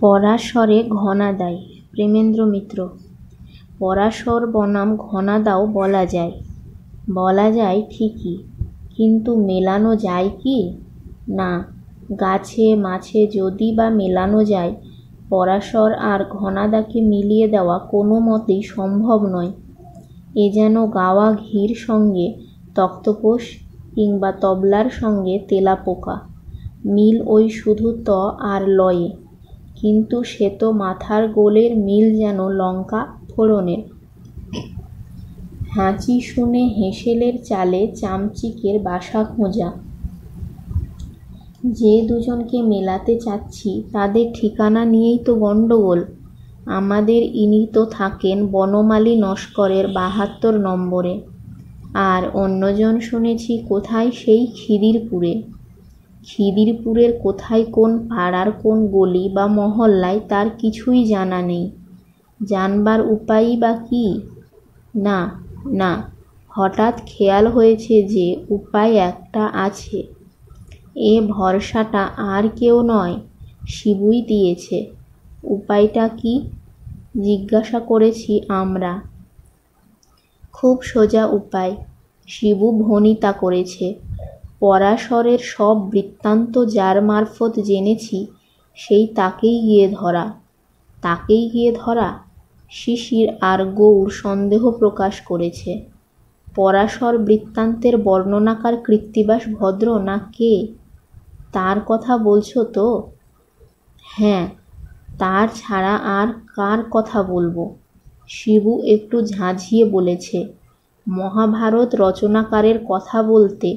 পরাশরে ঘনাদাই। প্রেমেন্দ্র মিত্র। পরাশর বনাম ঘনাদাও বলা যায় ঠিকই, কিন্তু মেলানো যায় কি? না, গাছে মাছে যদি বা মেলানো যায়, পরাশর আর ঘনাদাকে মিলিয়ে দেওয়া কোনো মতেই সম্ভব নয়। এ যেন গাওয়া ঘির সঙ্গে তক্তপোষ কিংবা তবলার সঙ্গে তেলাপোকা, মিল ওই শুধু ত আর লয়ে, কিন্তু সে তো মাথার গোলের মিল যেন লঙ্কা ফোড়নের। হাঁচি শুনে হেঁসেলের চালে চামচিকের বাসা খোঁজা। যে দুজনকে মেলাতে চাচ্ছি তাদের ঠিকানা নিয়েই তো গণ্ডগোল। আমাদের ইনি তো থাকেন বনমালী নস্করের ৭২ নম্বরে, আর অন্যজন শুনেছি কোথায় সেই খিদিরপুরে। খিদিরপুরের কোথায় কোন পাড়ার কোন গলি বা মহল্লায় তার কিছুই জানা নেই। জানবার উপায়ই বা কী? না না, হঠাৎ খেয়াল হয়েছে যে উপায় একটা আছে। এ ভরসাটা আর কেউ নয়, শিবুই দিয়েছে। উপায়টা কি? জিজ্ঞাসা করেছি আমরা। খুব সোজা উপায়, শিবু ভণিতা করেছে। পরাশরের সব বৃত্তান্ত যার মারফত জেনেছি, সেই তাকেই গিয়ে ধরা। শিশির আর গৌর সন্দেহ প্রকাশ করেছে। পরাশর বৃত্তান্তের বর্ণনাকার কৃত্তিবাস ভদ্র না কে? তার কথা বলছো তো? হ্যাঁ, তার ছাড়া আর কার কথা বলবো? শিবু একটু ঝাঁঝিয়ে বলেছে। মহাভারত রচনাকারের কথা বলতে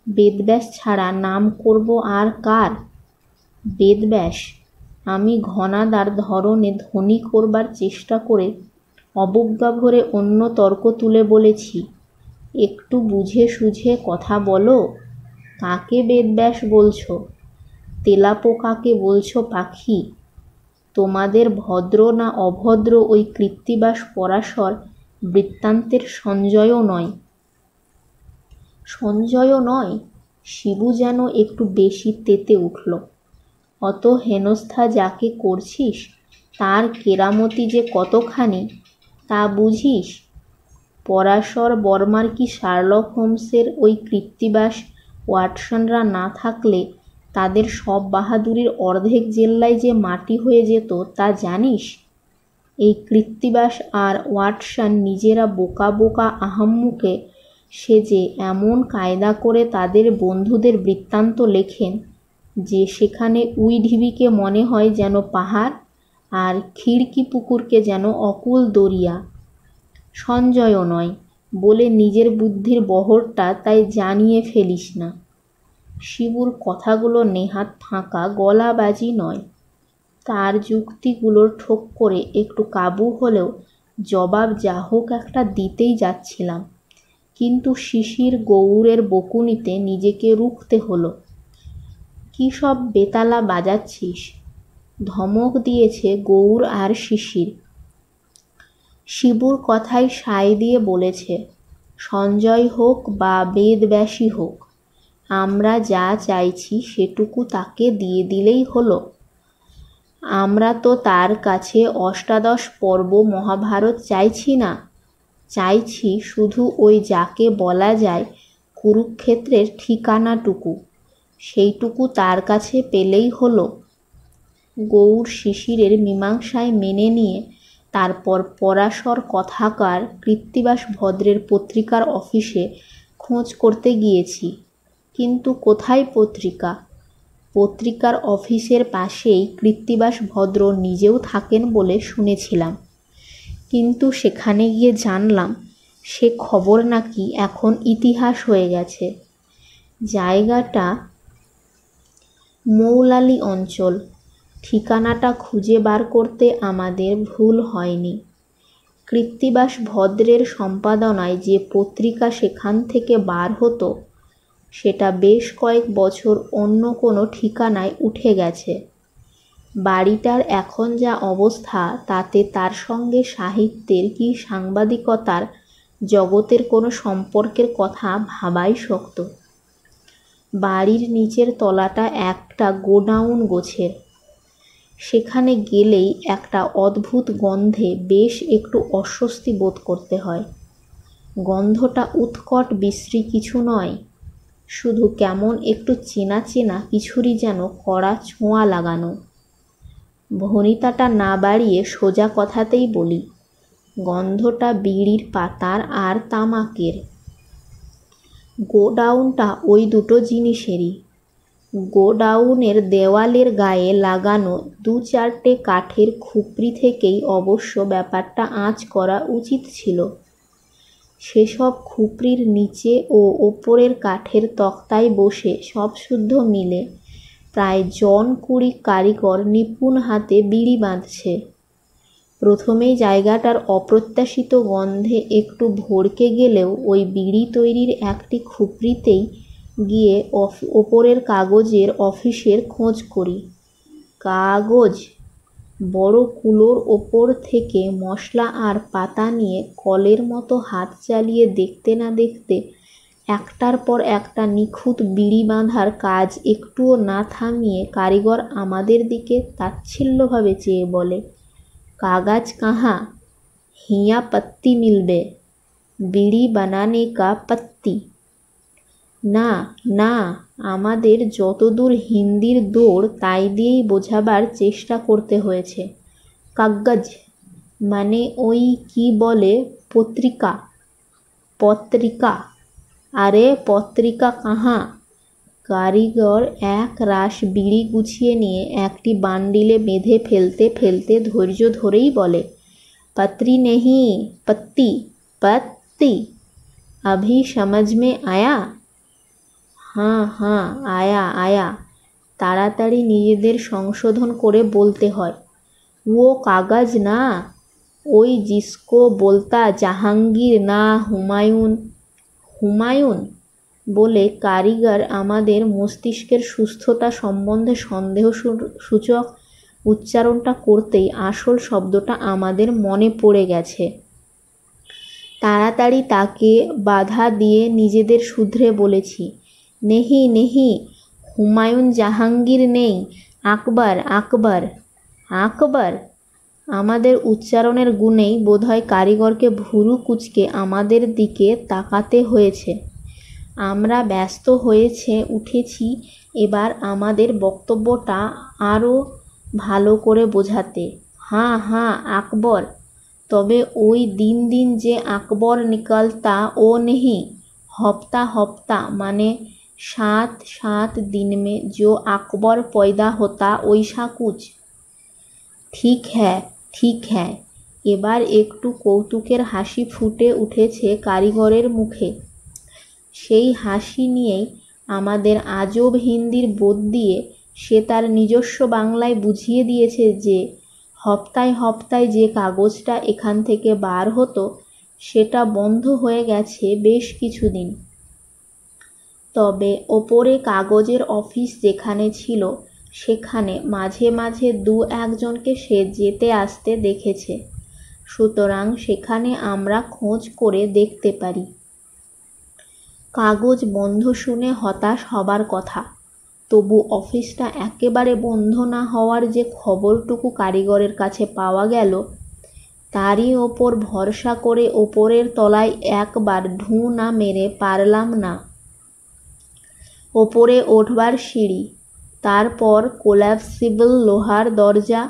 বেদব্যাস ছাড়া নাম করব আর কার? বেদব্যাস। আমি ঘনাদার ধরনে ধনী করবার চেষ্টা করে অবজ্ঞাভরে অন্য তর্ক তুলে বলেছি, একটু বুঝে সুঝে কথা বলো। কাকে বেদব্যাস বলছো? তেলাপোকাকে বলছো পাখি? তোমাদের ভদ্র না অভদ্র ওই কৃত্তিবাস পরাশর বৃত্তান্তের সঞ্জয়ও নয়? শিবু যেন একটু বেশি তেতে উঠল। অত হেনস্থা যাকে করছিস তার কেরামতি যে কতখানি তা বুঝিস? পরাশর বর্মার কি শার্লক হোমসের ওই কৃত্তিবাস ওয়াটসনরা না থাকলে তাদের সব বাহাদুরির অর্ধেক জেল্লায় যে মাটি হয়ে যেত তা জানিস? এই কৃত্তিবাস আর ওয়াটসন নিজেরা বোকা বোকা আহাম্মুকে সেজে এমন কায়দা করে তাদের বন্ধুদের বৃত্তান্ত লেখেন যে সেখানে উইঢিবিকে মনে হয় যেন পাহাড়, আর খিড়কি পুকুরকে যেন অকুল দরিয়া। সঞ্জয়ও নয় বলে নিজের বুদ্ধির বহরটা তাই জানিয়ে ফেলিস না। শিবুর কথাগুলো নেহাত ফাঁকা গলাবাজি নয়। তার যুক্তিগুলোর ঠোক করে একটু কাবু হলেও জবাব যা হোক একটা দিতেই যাচ্ছিলাম, কিন্তু শিশির গৌড়ের বকুনিতে নিজেকে রুখতে হলো। কী সব বেতালা বাজাচ্ছিস? ধমক দিয়েছে গৌর আর শিশির। শিবুর কথায় সায় দিয়ে বলেছে, সঞ্জয় হোক বা বেদব্যাসী হোক, আমরা যা চাইছি সেটুকু তাকে দিয়ে দিলেই হলো। আমরা তো তার কাছে অষ্টাদশ পর্ব মহাভারত চাইছি না, চাইছি শুধু ওই যাকে বলা যায় কুরুক্ষেত্রের ঠিকানাটুকু, সেইটুকু তার কাছে পেলেই হলো। গৌর শিশিরের মীমাংসায় মেনে নিয়ে তারপর পরাশর কথাকার কৃত্তিবাস ভদ্রের পত্রিকার অফিসে খোঁজ করতে গিয়েছি। কিন্তু কোথায় পত্রিকা? পত্রিকার অফিসের পাশেই কৃত্তিবাস ভদ্র নিজেও থাকেন বলে শুনেছিলাম, কিন্তু সেখানে গিয়ে জানলাম সে খবর নাকি এখন ইতিহাস হয়ে গেছে। জায়গাটা মৌলালি অঞ্চল। ঠিকানাটা খুঁজে বার করতে আমাদের ভুল হয়নি। কৃত্তিবাস ভদ্রের সম্পাদনায় যে পত্রিকা সেখান থেকে বার হতো সেটা বেশ কয়েক বছর অন্য কোনো ঠিকানায় উঠে গেছে। বাড়িটার এখন যা অবস্থা তাতে তার সঙ্গে সাহিত্যের কি সাংবাদিকতার জগতের কোনো সম্পর্কের কথা ভাবাই শক্ত। বাড়ির নিচের তলাটা একটা গোডাউন গোছের। সেখানে গেলেই একটা অদ্ভুত গন্ধে বেশ একটু অস্বস্তি বোধ করতে হয়। গন্ধটা উৎকট বিশ্রী কিছু নয়, শুধু কেমন একটু চেনা চেনা কিছুরই যেন কড়া ছোঁয়া লাগানো। ভনিতাটা না বাড়িয়ে সোজা কথাতেই বলি, গন্ধটা বিড়ির পাতার আর তামাকের। গোডাউনটা ওই দুটো জিনিসেরই। গোডাউনের দেওয়ালের গায়ে লাগানো 2-4টে কাঠের খুপড়ি থেকেই অবশ্য ব্যাপারটা আঁচ করা উচিত ছিল। সেসব খুপড়ির নিচে ও ওপরের কাঠের তক্তায় বসে সব শুদ্ধ মিলে প্রায় 20 কারিগর নিপুণ হাতে বিড়ি বাঁধছে। প্রথমেই জায়গাটার অপ্রত্যাশিত গন্ধে একটু ভড়কে গেলেও ওই বিড়ি তৈরির একটি খুপড়িতেই গিয়ে ওপরের কাগজের অফিসের খোঁজ করি। কাগজ! বড় কুলোর ওপর থেকে মশলা আর পাতা নিয়ে কলের মতো হাত চালিয়ে দেখতে না দেখতে একটার পর একটা নিখুঁত বিড়ি বাঁধার কাজ একটুও না থামিয়ে কারিগর আমাদের দিকে তাচ্ছিল্যভাবে চেয়ে বলে, কাগজ কাহা? হিয়া পত্তি মিলবে, বিড়ি বানানে কা পত্তি। না না, আমাদের যতদূর হিন্দির দৌড় তাই দিয়েই বোঝাবার চেষ্টা করতে হয়েছে। কাগজ মানে ওই কি বলে পত্রিকা। পত্রিকা? আরে পত্রিকা কাহা? কারিগর এক রাশ বিড়ি গুছিয়ে নিয়ে একটি বান্ডিলে বেঁধে ফেলতে ফেলতে ধৈর্য ধরেই বলে, पत्री नहीं, पत्ती, पत्ती। अभी समझ में आया? हाँ हाँ, आया आया। তাড়াতাড়ি নিজেদের সংশোধন করে বলতে হয়, ও কাগজ না, ওই জিসকো বলতা জাহাঙ্গীর না হুমায়ুন। হুমায়ুন বলে কারিগর আমাদের মস্তিষ্কের সুস্থতা সম্বন্ধে সন্দেহ সূচক উচ্চারণটা করতেই আসল শব্দটা আমাদের মনে পড়ে গেছে। তাড়াতাড়ি তাকে বাধা দিয়ে নিজেদের শুধরে বলেছি, নেহি নেহি, হুমায়ুন জাহাঙ্গীর নেই, আকবর আকবর। আকবর? আমাদের উচ্চারণের গুণেই বোধহয় কারিগরকে ভুরু কুঁচকে আমাদের দিকে তাকাতে হয়েছে। আমরা ব্যস্ত হয়েছে উঠেছি এবার আমাদের বক্তব্যটা আরও ভালো করে বোঝাতে। हाँ हाँ, আকবর। তবে ওই দিন দিন যে আকবর নিকলতা ও নেহি, हफ्ता हफ्ता माने 7 दिन में जो আকবর पैदा होता वैसा कुछ। ঠিক হ্যাঁ ঠিক হ্যাঁ। এবার একটু কৌতুকের হাসি ফুটে উঠেছে কারিগরের মুখে। সেই হাসি নিয়েই আমাদের আজব হিন্দির বোধ দিয়ে সে তার নিজস্ব বাংলায় বুঝিয়ে দিয়েছে যে হপ্তায় হপ্তায় যে কাগজটা এখান থেকে বার হতো সেটা বন্ধ হয়ে গেছে বেশ কিছুদিন। তবে ওপরে কাগজের অফিস যেখানে ছিল সেখানে মাঝে মাঝে 2-1 জনকে সে যেতে আসতে দেখেছে, সুতরাং সেখানে আমরা খোঁজ করে দেখতে পারি। কাগজ বন্ধ শুনে হতাশ হবার কথা, তবু অফিসটা একেবারে বন্ধ না হওয়ার যে খবরটুকু কারিগরের কাছে পাওয়া গেল তারই ওপর ভরসা করে ওপরের তলায় একবার ঢুঁ না মেরে পারলাম না। ওপরে ওঠবার সিঁড়ি, তারপর কোলাপসিবল লোহার দরজা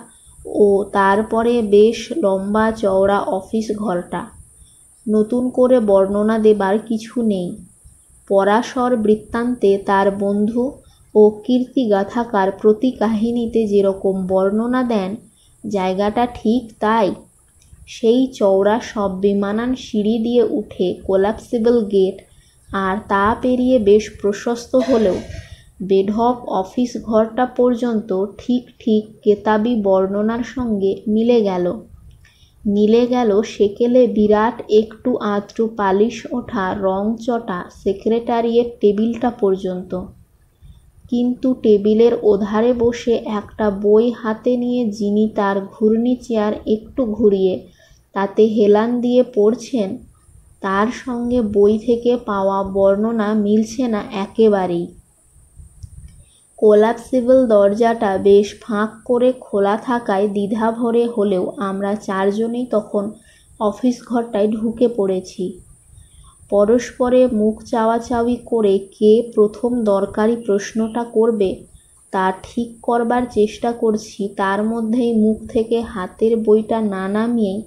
ও তারপরে বেশ লম্বা চওড়া অফিস ঘরটা। নতুন করে বর্ণনা দেবার কিছু নেই। পরাশর বৃত্তান্তে তার বন্ধু ও কীর্তিগাথাকার প্রতি কাহিনীতে যেরকম বর্ণনা দেন জায়গাটা ঠিক তাই। সেই চওড়া সব বিমানান সিঁড়ি দিয়ে উঠে কোলাপসিবল গেট আর তা পেরিয়ে বেশ প্রশস্ত হলেও বেঢপ অফিস ঘরটা পর্যন্ত ঠিক ঠিক কেতাবি বর্ণনার সঙ্গে মিলে গেল সেকেলে বিরাট একটু আধটু পালিশ ওঠা রং চটা সেক্রেটারিয়েট টেবিলটা পর্যন্ত। কিন্তু টেবিলের ওধারে বসে একটা বই হাতে নিয়ে যিনি তার ঘূর্ণি চেয়ার একটু ঘুরিয়ে তাতে হেলান দিয়ে পড়ছেন তার সঙ্গে বই থেকে পাওয়া বর্ণনা মিলছে না একেবারেই। কোলাপসিবল দরজাটা বেশ ফাঁক করে খোলা থাকায় দ্বিধাভরে হলেও আমরা চারজনেই তখন অফিস ঘরটায় ঢুকে পড়েছি। পরস্পরে মুখ চাওয়াচাওয়ি করে কে প্রথম দরকারি প্রশ্নটা করবে তা ঠিক করবার চেষ্টা করছি। তার মধ্যেই মুখ থেকে হাতের বইটা না নামিয়েই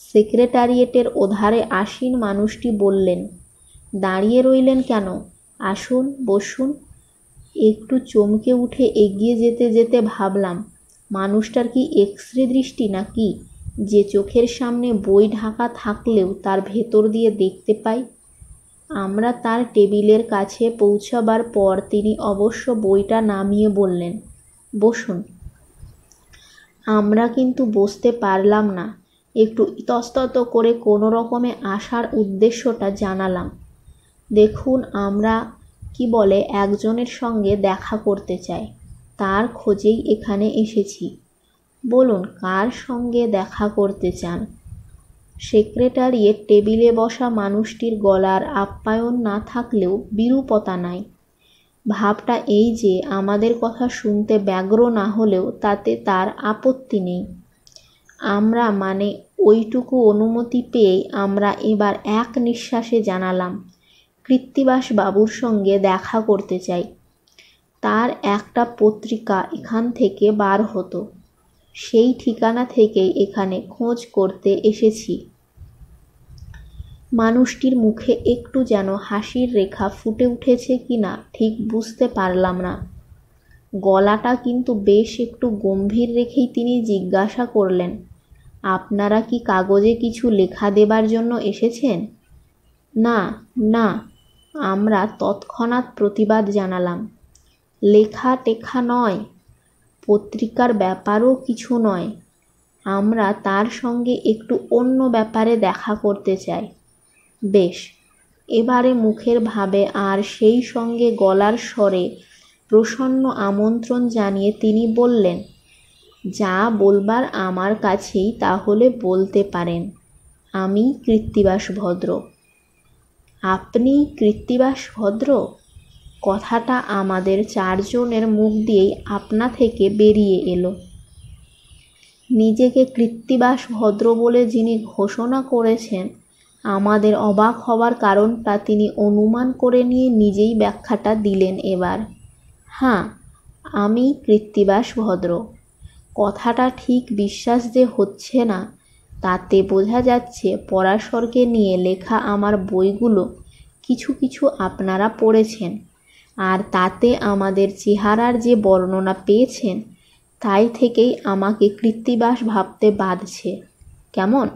সেক্রেটারিয়েটের ওধারে আসীন মানুষটি বললেন, দাঁড়িয়ে রইলেন কেন? আসুন, বসুন। একটু চমকে উঠে এগিয়ে যেতে যেতে ভাবলাম, মানুষটার কি এক্সরে দৃষ্টি নাকি, যে চোখের সামনে বই ঢাকা থাকলেও তার ভেতর দিয়ে দেখতে পাই। আমরা তার টেবিলের কাছে পৌঁছাবার পর তিনি অবশ্য বইটা নামিয়ে বললেন, বসুন। আমরা কিন্তু বসতে পারলাম না। একটু ইতস্তত করে কোনো রকমে আসার উদ্দেশ্যটা জানালাম। দেখুন, আমরা কি বলে একজনের সঙ্গে দেখা করতে চাই, তার খোঁজেই এখানে এসেছি। বলুন, কার সঙ্গে দেখা করতে চান? সেক্রেটারিয়েট টেবিলে বসা মানুষটির গলার আপ্যায়ন না থাকলেও বিরূপতা নাই। ভাবটা এই যে আমাদের কথা শুনতে ব্যগ্র না হলেও তাতে তার আপত্তি নেই। আমরা মানে ওইটুকু অনুমতি পেয়েই আমরা এবার এক নিঃশ্বাসে জানালাম, কৃত্তিবাস বাবুর সঙ্গে দেখা করতে চাই। তার একটা পত্রিকা এখান থেকে বার হতো, সেই ঠিকানা থেকেই এখানে খোঁজ করতে এসেছি। মানুষটির মুখে একটু যেন হাসির রেখা ফুটে উঠেছে কিনা ঠিক বুঝতে পারলাম না। গলাটা কিন্তু বেশ একটু গম্ভীর রেখেই তিনি জিজ্ঞাসা করলেন, আপনারা কি কাগজে কিছু লেখা দেবার জন্য এসেছেন? না না, আমরা তৎক্ষণাৎ প্রতিবাদ জানালাম। লেখা টেখা নয়, পত্রিকার ব্যাপারও কিছু নয়। আমরা তার সঙ্গে একটু অন্য ব্যাপারে দেখা করতে চাই। বেশ, এবারে মুখের ভাবে আর সেই সঙ্গে গলার স্বরে প্রসন্ন আমন্ত্রণ জানিয়ে তিনি বললেন, যা বলবার আমার কাছেই তাহলে বলতে পারেন। আমি কৃত্তিবাস ভদ্র। আপনি কৃত্তিবাস ভদ্র? কথাটা আমাদের চারজনের মুখ দিয়েই আপনা থেকে বেরিয়ে এলো। নিজেকে কৃত্তিবাস ভদ্র বলে যিনি ঘোষণা করেছেন, আমাদের অবাক হবার কারণটা তিনি অনুমান করে নিয়ে নিজেই ব্যাখ্যাটা দিলেন এবার। হ্যাঁ, আমি কৃত্তিবাস ভদ্র। কথাটা ঠিক বিশ্বাস যে হচ্ছে না তাতে বোঝা যাচ্ছে পরাশরকে নিয়ে লেখা আমার বইগুলো কিছু কিছু আপনারা পড়েছেন, আর তাতে আমাদের চেহারার যে বর্ণনা পেয়েছেন তাই থেকেই আমাকে কৃত্তিবাস ভাবতে বাধছে। কেমন?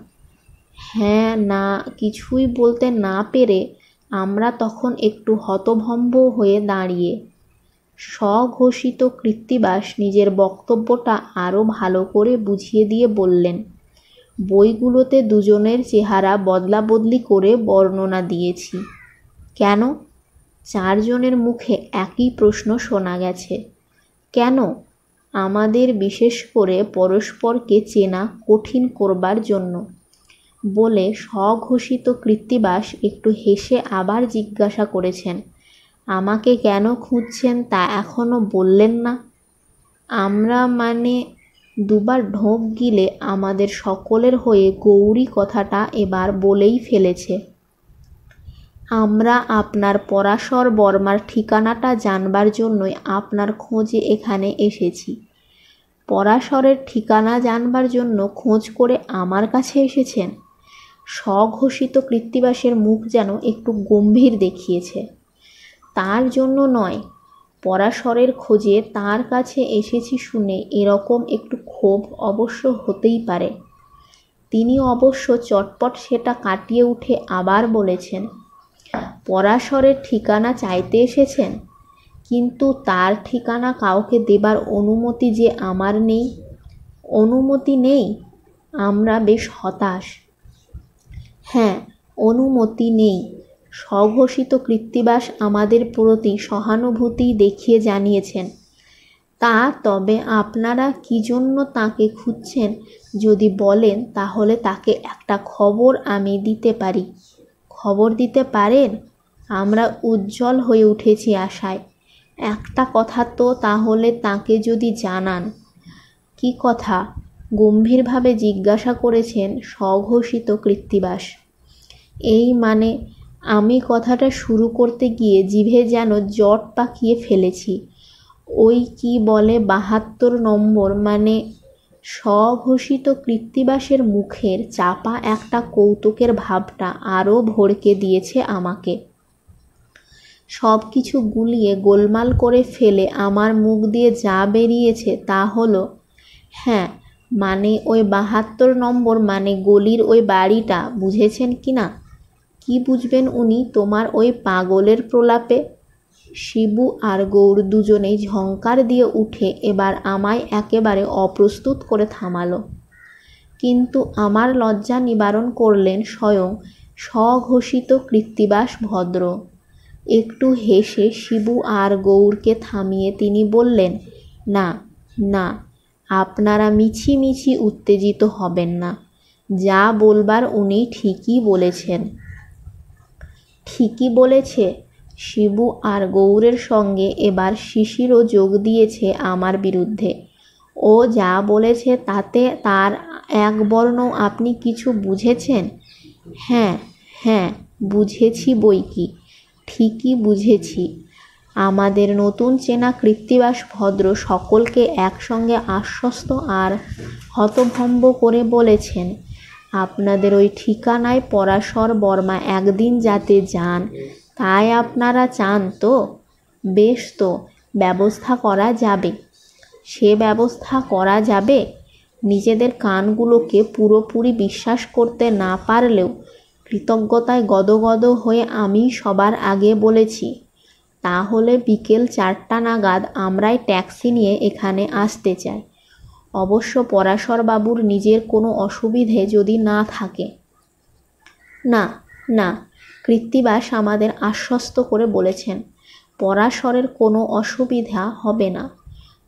হ্যাঁ না কিছুই বলতে না পেরে আমরা তখন একটু হতভম্ব হয়ে দাঁড়িয়ে। স্বঘোষিত কৃত্তিবাস নিজের বক্তব্যটা আরও ভালো করে বুঝিয়ে দিয়ে বললেন, বইগুলোতে দুজনের চেহারা বদলা বদলি করে বর্ণনা দিয়েছি। কেন? চারজনের মুখে একই প্রশ্ন শোনা গেছে। কেন? আমাদের বিশেষ করে পরস্পরকে চেনা কঠিন করবার জন্য, বলে স্বঘোষিত কৃত্তিবাস একটু হেসে আবার জিজ্ঞাসা করেছেন, আমাকে কেন খুঁজছেন তা এখনো বললেন না? আমরা মানে দুবার ঢোক গিলে আমাদের সকলের হয়ে গৌরী কথাটা এবার বলেই ফেলেছে। আমরা আপনার পরাশর বর্মার ঠিকানাটা জানবার জন্যই আপনার খোঁজে এখানে এসেছি। পরাশরের ঠিকানা জানবার জন্য খোঁজ করে আমার কাছে এসেছেন? স্বঘোষিত কৃত্তিবাসের মুখ যেন একটু গম্ভীর দেখিয়েছে। তার জন্য নয়, পরাশরের খোঁজে তার কাছে এসেছি শুনে এরকম একটু ক্ষোভ অবশ্য হতেই পারে। তিনি অবশ্য চটপট সেটা কাটিয়ে উঠে আবার বলেছেন, পরাশরের ঠিকানা চাইতে এসেছেন, কিন্তু তার ঠিকানা কাউকে দেবার অনুমতি যে আমার নেই। অনুমতি নেই? আমরা বেশ হতাশ। হ্যাঁ, অনুমতি নেই। স্বঘোষিত কৃত্তিবাস আমাদের প্রতি সহানুভূতি দেখিয়ে জানিয়েছেন, তা তবে আপনারা কি জন্য তাকে খুঁজছেন যদি বলেন তাহলে তাকে একটা খবর আমি দিতে পারি। খবর দিতে পারেন? আমরা উজ্জ্বল হয়ে উঠেছি আশায়। একটা কথা তো তাহলে তাকে যদি জানান। কি কথা? গম্ভীরভাবে জিজ্ঞাসা করেছেন স্বঘোষিত কৃত্তিবাস। এই মানে, আমি কথাটা শুরু করতে গিয়ে জিভে যেন জট পাকিয়ে ফেলেছি। ওই কি বলে ৭২ নম্বর মানে? স্বঘোষিত কৃত্তিবাসের মুখের চাপা একটা কৌতুকের ভাবটা আরও ভড়কে দিয়েছে আমাকে। সব কিছু গুলিয়ে গোলমাল করে ফেলে আমার মুখ দিয়ে যা বেরিয়েছে তা হলো, হ্যাঁ মানে ওই ৭২ নম্বর মানে গলির ওই বাড়িটা, বুঝেছেন কি না? কি বুঝবেন উনি তোমার ওই পাগলের প্রলাপে? শিবু আর গৌর দুজনেই ঝংকার দিয়ে উঠে এবার আমায় একেবারে অপ্রস্তুত করে থামালো। কিন্তু আমার লজ্জা নিবারণ করলেন স্বয়ং স্বঘোষিত কৃত্তিবাস ভদ্র। একটু হেসে শিবু আর গৌরকে থামিয়ে তিনি বললেন, না না, আপনারা মিছিমিছি উত্তেজিত হবেন না। যা বলবার উনি ঠিকই বলেছেন। ঠিকই বলেছে? শিবু আর গৌরের সঙ্গে এবার শিশিরও যোগ দিয়েছে আমার বিরুদ্ধে। ও যা বলেছে তাতে তার এক বর্ণও আপনি কিছু বুঝেছেন? হ্যাঁ হ্যাঁ, বুঝেছি বৈকি, ঠিকই বুঝেছি। আমাদের নতুন চেনা কৃত্তিবাস ভদ্র সকলকে একসঙ্গে আশ্বস্ত আর হতভম্ব করে বলেছেন, আপনাদের ওই ঠিকানায় পরাশর বর্মা একদিন যাতে যান তাই আপনারা চান তো? বেশ, তো ব্যবস্থা করা যাবে। সে ব্যবস্থা করা যাবে। নিজেদের কানগুলোকে পুরোপুরি বিশ্বাস করতে না পারলেও কৃতজ্ঞতায় গদগদ হয়ে আমি সবার আগে বলেছি, তাহলে বিকেল ৪টা নাগাদ আমরাই ট্যাক্সি নিয়ে এখানে আসতে চাই। অবশ্য পরাশরবাবুর নিজের কোনো অসুবিধে যদি না থাকে। না না, কৃত্তিবাস আমাদের আশ্বস্ত করে বলেছেন, পরাশরের কোনো অসুবিধা হবে না।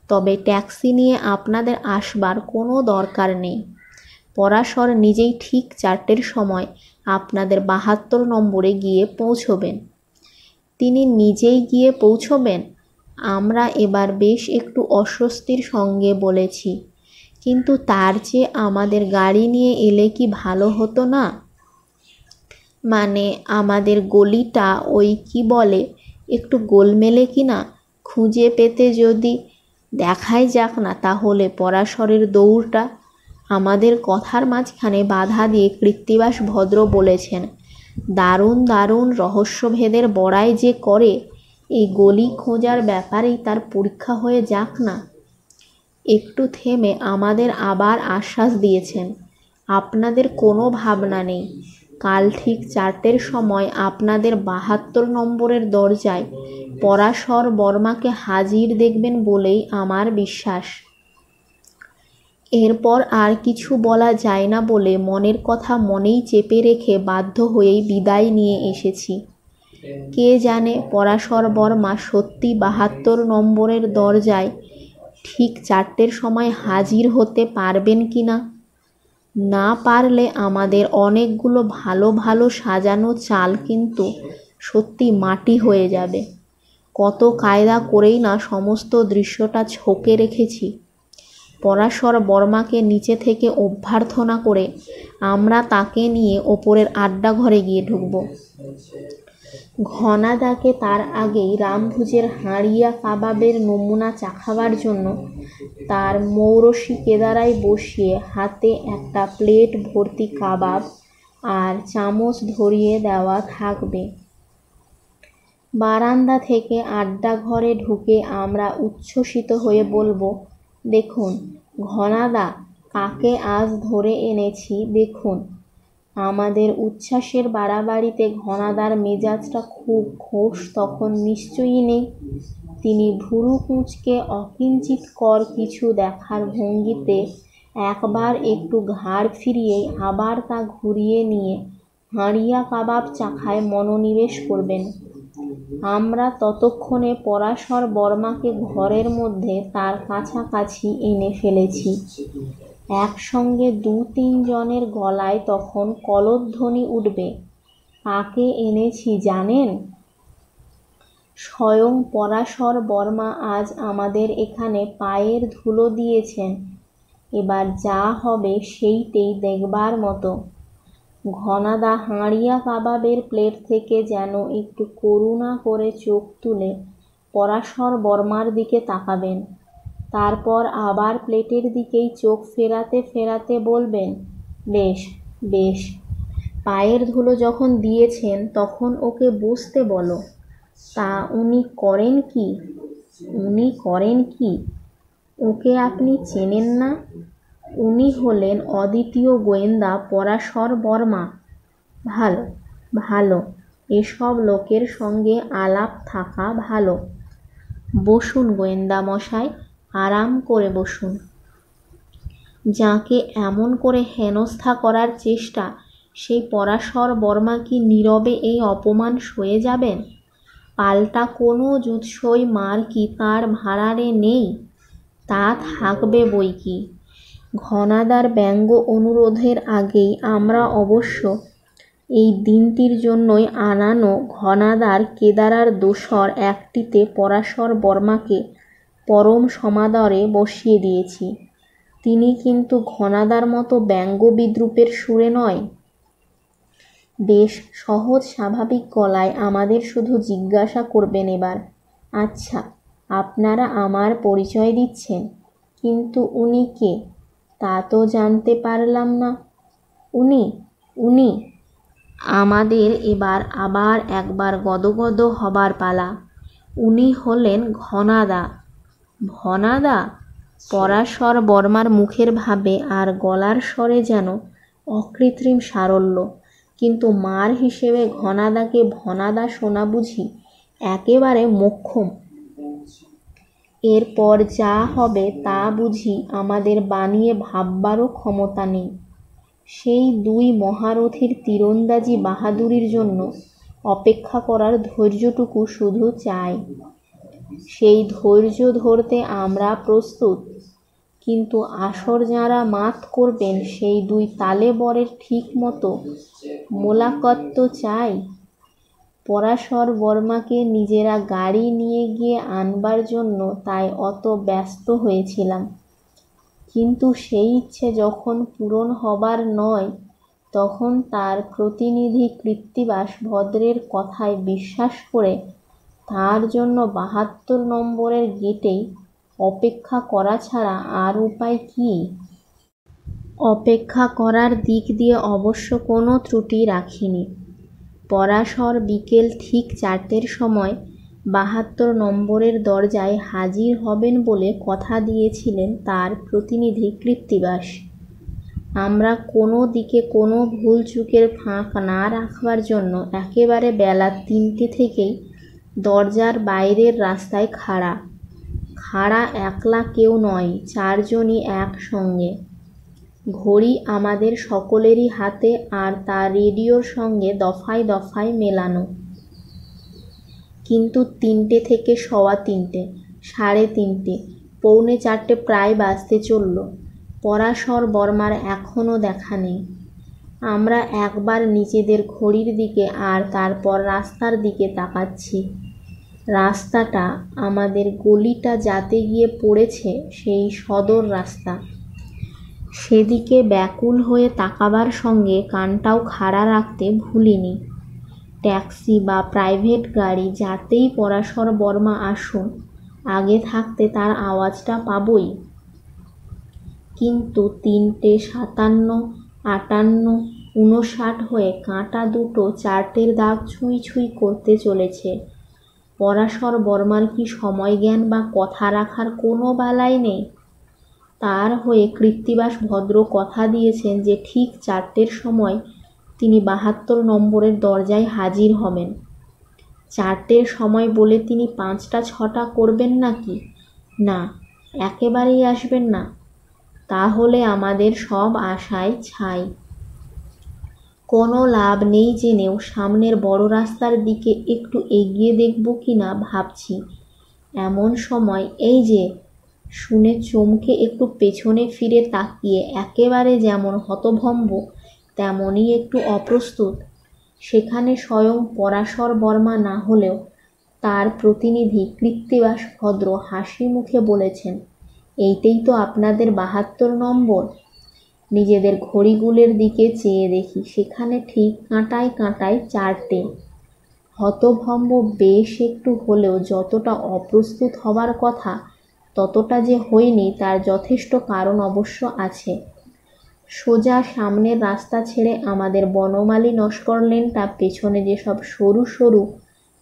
তবে ট্যাক্সি নিয়ে আপনাদের আসবার কোনো দরকার নেই। পরাশর নিজেই ঠিক ৪টের সময় আপনাদের ৭২ নম্বরে গিয়ে পৌঁছবেন। তিনি নিজেই গিয়ে পৌঁছবেন? আমরা এবার বেশ একটু অস্বস্তির সঙ্গে বলেছি, কিন্তু তার চেয়ে আমাদের গাড়ি নিয়ে এলে কি ভালো হতো না? মানে আমাদের গলিটা ওই কি বলে একটু গোলমেলে কি না, খুঁজে পেতে যদি দেখাই যাক না তাহলে পরাশরের দৌড়টা। আমাদের কথার মাঝখানে বাধা দিয়ে কৃত্তিবাস ভদ্র বলেছেন, দারুণ দারুণ রহস্যভেদের বড়াই যে করে, এই গলি খোঁজার ব্যাপারেই তার পরীক্ষা হয়ে যাক না। একটু থেমে আমাদের আবার আশ্বাস দিয়েছেন, আপনাদের কোনো ভাবনা নেই। কাল ঠিক ৪টের সময় আপনাদের ৭২ নম্বরের দরজায় পরাশর বর্মাকে হাজির দেখবেন বলেই আমার বিশ্বাস। এরপর আর কিছু বলা যায় না বলে মনের কথা মনেই চেপে রেখে বাধ্য হয়েই বিদায় নিয়ে এসেছি। কে জানে পরাশর বর্মা সত্যি ৭২ নম্বরের দরজায় ঠিক ৪টের সময় হাজির হতে পারবেন কি না। না পারলে আমাদের অনেকগুলো ভালো ভালো সাজানো চাল কিন্তু সত্যি মাটি হয়ে যাবে। কত কায়দা করেই না সমস্ত দৃশ্যটা ছকে রেখেছি। পরাশর বর্মাকে নিচে থেকে অভ্যর্থনা করে আমরা তাকে নিয়ে ওপরের আড্ডাঘরে গিয়ে ঢুকব। ঘনাদাকে তার আগেই রামভুজের হাঁড়িয়া কাবাবের নমুনা চাখাবার জন্য তার মৌরসি কেদারায় বসিয়ে হাতে একটা প্লেট ভর্তি কাবাব আর চামচ ধরিয়ে দেওয়া থাকবে। বারান্দা থেকে আড্ডাঘরে ঢুকে আমরা উচ্ছ্বসিত হয়ে বলবো, দেখুন ঘনাদা, কাকে আজ ধরে এনেছি দেখুন। আমাদের উচ্ছ্বাসের বাড়াবাড়িতে ঘনাদার মেজাজটা খুব খোশ তখন নিশ্চয়ই নেই। তিনি ভুরু কুঁচকে অকিঞ্চিৎকর কিছু দেখার ভঙ্গিতে একবার একটু ঘাড় ফিরিয়েই আবার তা ঘুরিয়ে নিয়ে হাঁড়িয়া কাবাব চাখায় মনোনিবেশ করবেন। আমরা ততক্ষণে পরাশর বর্মাকে ঘরের মধ্যে তার কাছাকাছি এনে ফেলেছি। একসঙ্গে ২-৩ জনের গলায় তখন কলধ্বনি উঠবে, কাকে এনেছি জানেন? স্বয়ং পরাশর বর্মা আজ আমাদের এখানে পায়ের ধুলো দিয়েছেন। এবার যা হবে সেইটেই দেখবার মতো। ঘনাদা হাঁড়িয়া কাবাবের প্লেট থেকে যেন একটু করুণা করে চোখ তুলে পরাশর বর্মার দিকে তাকাবেন, তারপর আবার প্লেটের দিকেই চোখ ফেরাতে ফেরাতে বলবেন, বেশ বেশ, পায়ের ধুলো যখন দিয়েছেন তখন ওকে বসতে বলো। তা উনি করেন কি? উনি করেন কি? ওকে আপনি চেনেন না? উনি হলেন অদ্বিতীয় গোয়েন্দা পরাশর বর্মা। ভালো ভালো, এসব লোকের সঙ্গে আলাপ থাকা ভালো। বসুন গোয়েন্দা মশাই, আরাম করে বসুন। যাকে এমন করে হেনস্থা করার চেষ্টা, সেই পরাশর বর্মা কি নীরবে এই অপমান সয়ে যাবেন? পাল্টা কোনো জুৎসই মার কি তাঁর ভাঁড়ারে নেই? তা থাকবে বই কি। ঘনাদার ব্যঙ্গ অনুরোধের আগেই আমরা অবশ্য এই দিনটির জন্যই আনানো ঘনাদার কেদারার দোসর একটিতে পরাশর বর্মাকে পরম সমাদরে বসিয়ে দিয়েছি। তিনি কিন্তু ঘনাদার মতো ব্যঙ্গ বিদ্রূপের সুরে নয়। বেশ সহজ স্বাভাবিক গলায় আমাদের শুধু জিজ্ঞাসা করবেন এবার, আচ্ছা, আপনারা আমার পরিচয় দিচ্ছেন, কিন্তু উনি কে তা তো জানতে পারলাম না। উনি উনি আমাদের এবার আবার একবার গদগদ হবার পালা। উনি হলেন ঘনাদা। ঘনাদা? পরাশর বর্মার মুখের ভাবে আর গলার স্বরে যেন অকৃত্রিম সারল্য। কিন্তু মার হিসেবে ঘনাদাকে ভনাদা শোনা বুঝি একেবারে মোক্ষম। এরপর যা হবে তা বুঝি আমাদের বানিয়ে ভাববারও ক্ষমতা নেই। সেই দুই মহারথীর তীরন্দাজি বাহাদুরির জন্য অপেক্ষা করার ধৈর্যটুকু শুধু চাই। সেই ধৈর্য ধরতে আমরা প্রস্তুত, কিন্তু আসর যাঁরা মাত করবেন সেই দুই তালেবরের ঠিক মতো মোলাকত তো চাই। পরাশর বর্মাকে নিজেরা গাড়ি নিয়ে গিয়ে আনবার জন্য তাই অত ব্যস্ত হয়েছিলাম। কিন্তু সেই ইচ্ছে যখন পূরণ হবার নয়, তখন তার প্রতিনিধি কৃত্তিবাস ভদ্রের কথায় বিশ্বাস করে তার জন্য ৭২ নম্বরের গেটেই অপেক্ষা করা ছাড়া আর উপায় কী? অপেক্ষা করার দিক দিয়ে অবশ্য কোনো ত্রুটি রাখিনি। পরাশর বিকেল ঠিক ৪টের সময় ৭২ নম্বরের দরজায় হাজির হবেন বলে কথা দিয়েছিলেন তার প্রতিনিধি কৃত্তিবাস। আমরা কোনো দিকে কোনো ভুলচুকের ফাঁক না রাখবার জন্য একেবারে বেলা ৩টে থেকেই দরজার বাইরের রাস্তায় খাড়া। খাড়া একলা কেউ নয়, ৪ জনই একসঙ্গে। ঘড়ি আমাদের সকলেরই হাতে, আর তা রেডিওর সঙ্গে দফায় দফায় মেলানো। কিন্তু ৩টে থেকে ৩:15, ৩:৩০, পৌনে ৪টে প্রায় বাজতে চলল। পরাশর বর্মার এখনও দেখা নেই। আমরা একবার নিজেদের ঘড়ির দিকে আর তারপর রাস্তার দিকে তাকাচ্ছি। রাস্তাটা আমাদের গলিটা যাতে গিয়ে পড়েছে সেই সদর রাস্তা। সেদিকে ব্যাকুল হয়ে তাকাবার সঙ্গে কানটাও খাড়া রাখতে ভুলিনি। ট্যাক্সি বা প্রাইভেট গাড়ি যাতেই পরাশর বর্মা আসুন, আগে থাকতে তার আওয়াজটা পাবই। কিন্তু ৩টে ৫৭, ৫৮, ৫৯ হয়ে কাঁটা দুটো ৪টের দাগ ছুঁই ছুঁই করতে চলেছে। পরাশর বর্মার কি সময়জ্ঞান বা কথা রাখার কোনো বালাই নেই? তার হয়ে কৃত্তিবাস ভদ্র কথা দিয়েছেন যে ঠিক ৪টের সময় তিনি ৭২ নম্বরের দরজায় হাজির হবেন। ৪টের সময় বলে তিনি ৫টা ৬টা করবেন নাকি? না, একেবারেই আসবেন না। তাহলে আমাদের সব আশায় ছাই। কোনো লাভ নেই জেনেও সামনের বড় রাস্তার দিকে একটু এগিয়ে দেখব কি না ভাবছি। এমন সময় এই যে শুনে চমকে একটু পেছনে ফিরে তাকিয়ে একেবারে যেমন হতভম্ব তেমনই একটু অপ্রস্তুত, সেখানে স্বয়ং পরাশর বর্মা না হলেও তার প্রতিনিধি কৃত্তিবাস ভদ্র হাসি মুখে বলেছেন, এইটাই তো আপনাদের 72 নম্বর। নিজেদের ঘড়িগুলোর দিকে চেয়ে দেখি সেখানে ঠিক কাঁটায় কাঁটায় 4টে। হতভম্ব বেশ একটু হলেও যতটা অপ্রস্তুত হবার কথা ততটা যে হইনি তার যথেষ্ট কারণ অবশ্য আছে। সোজা সামনের রাস্তা ছেড়ে আমাদের বনমালী নস্কর লেনটা পেছনে যেসব সরু সরু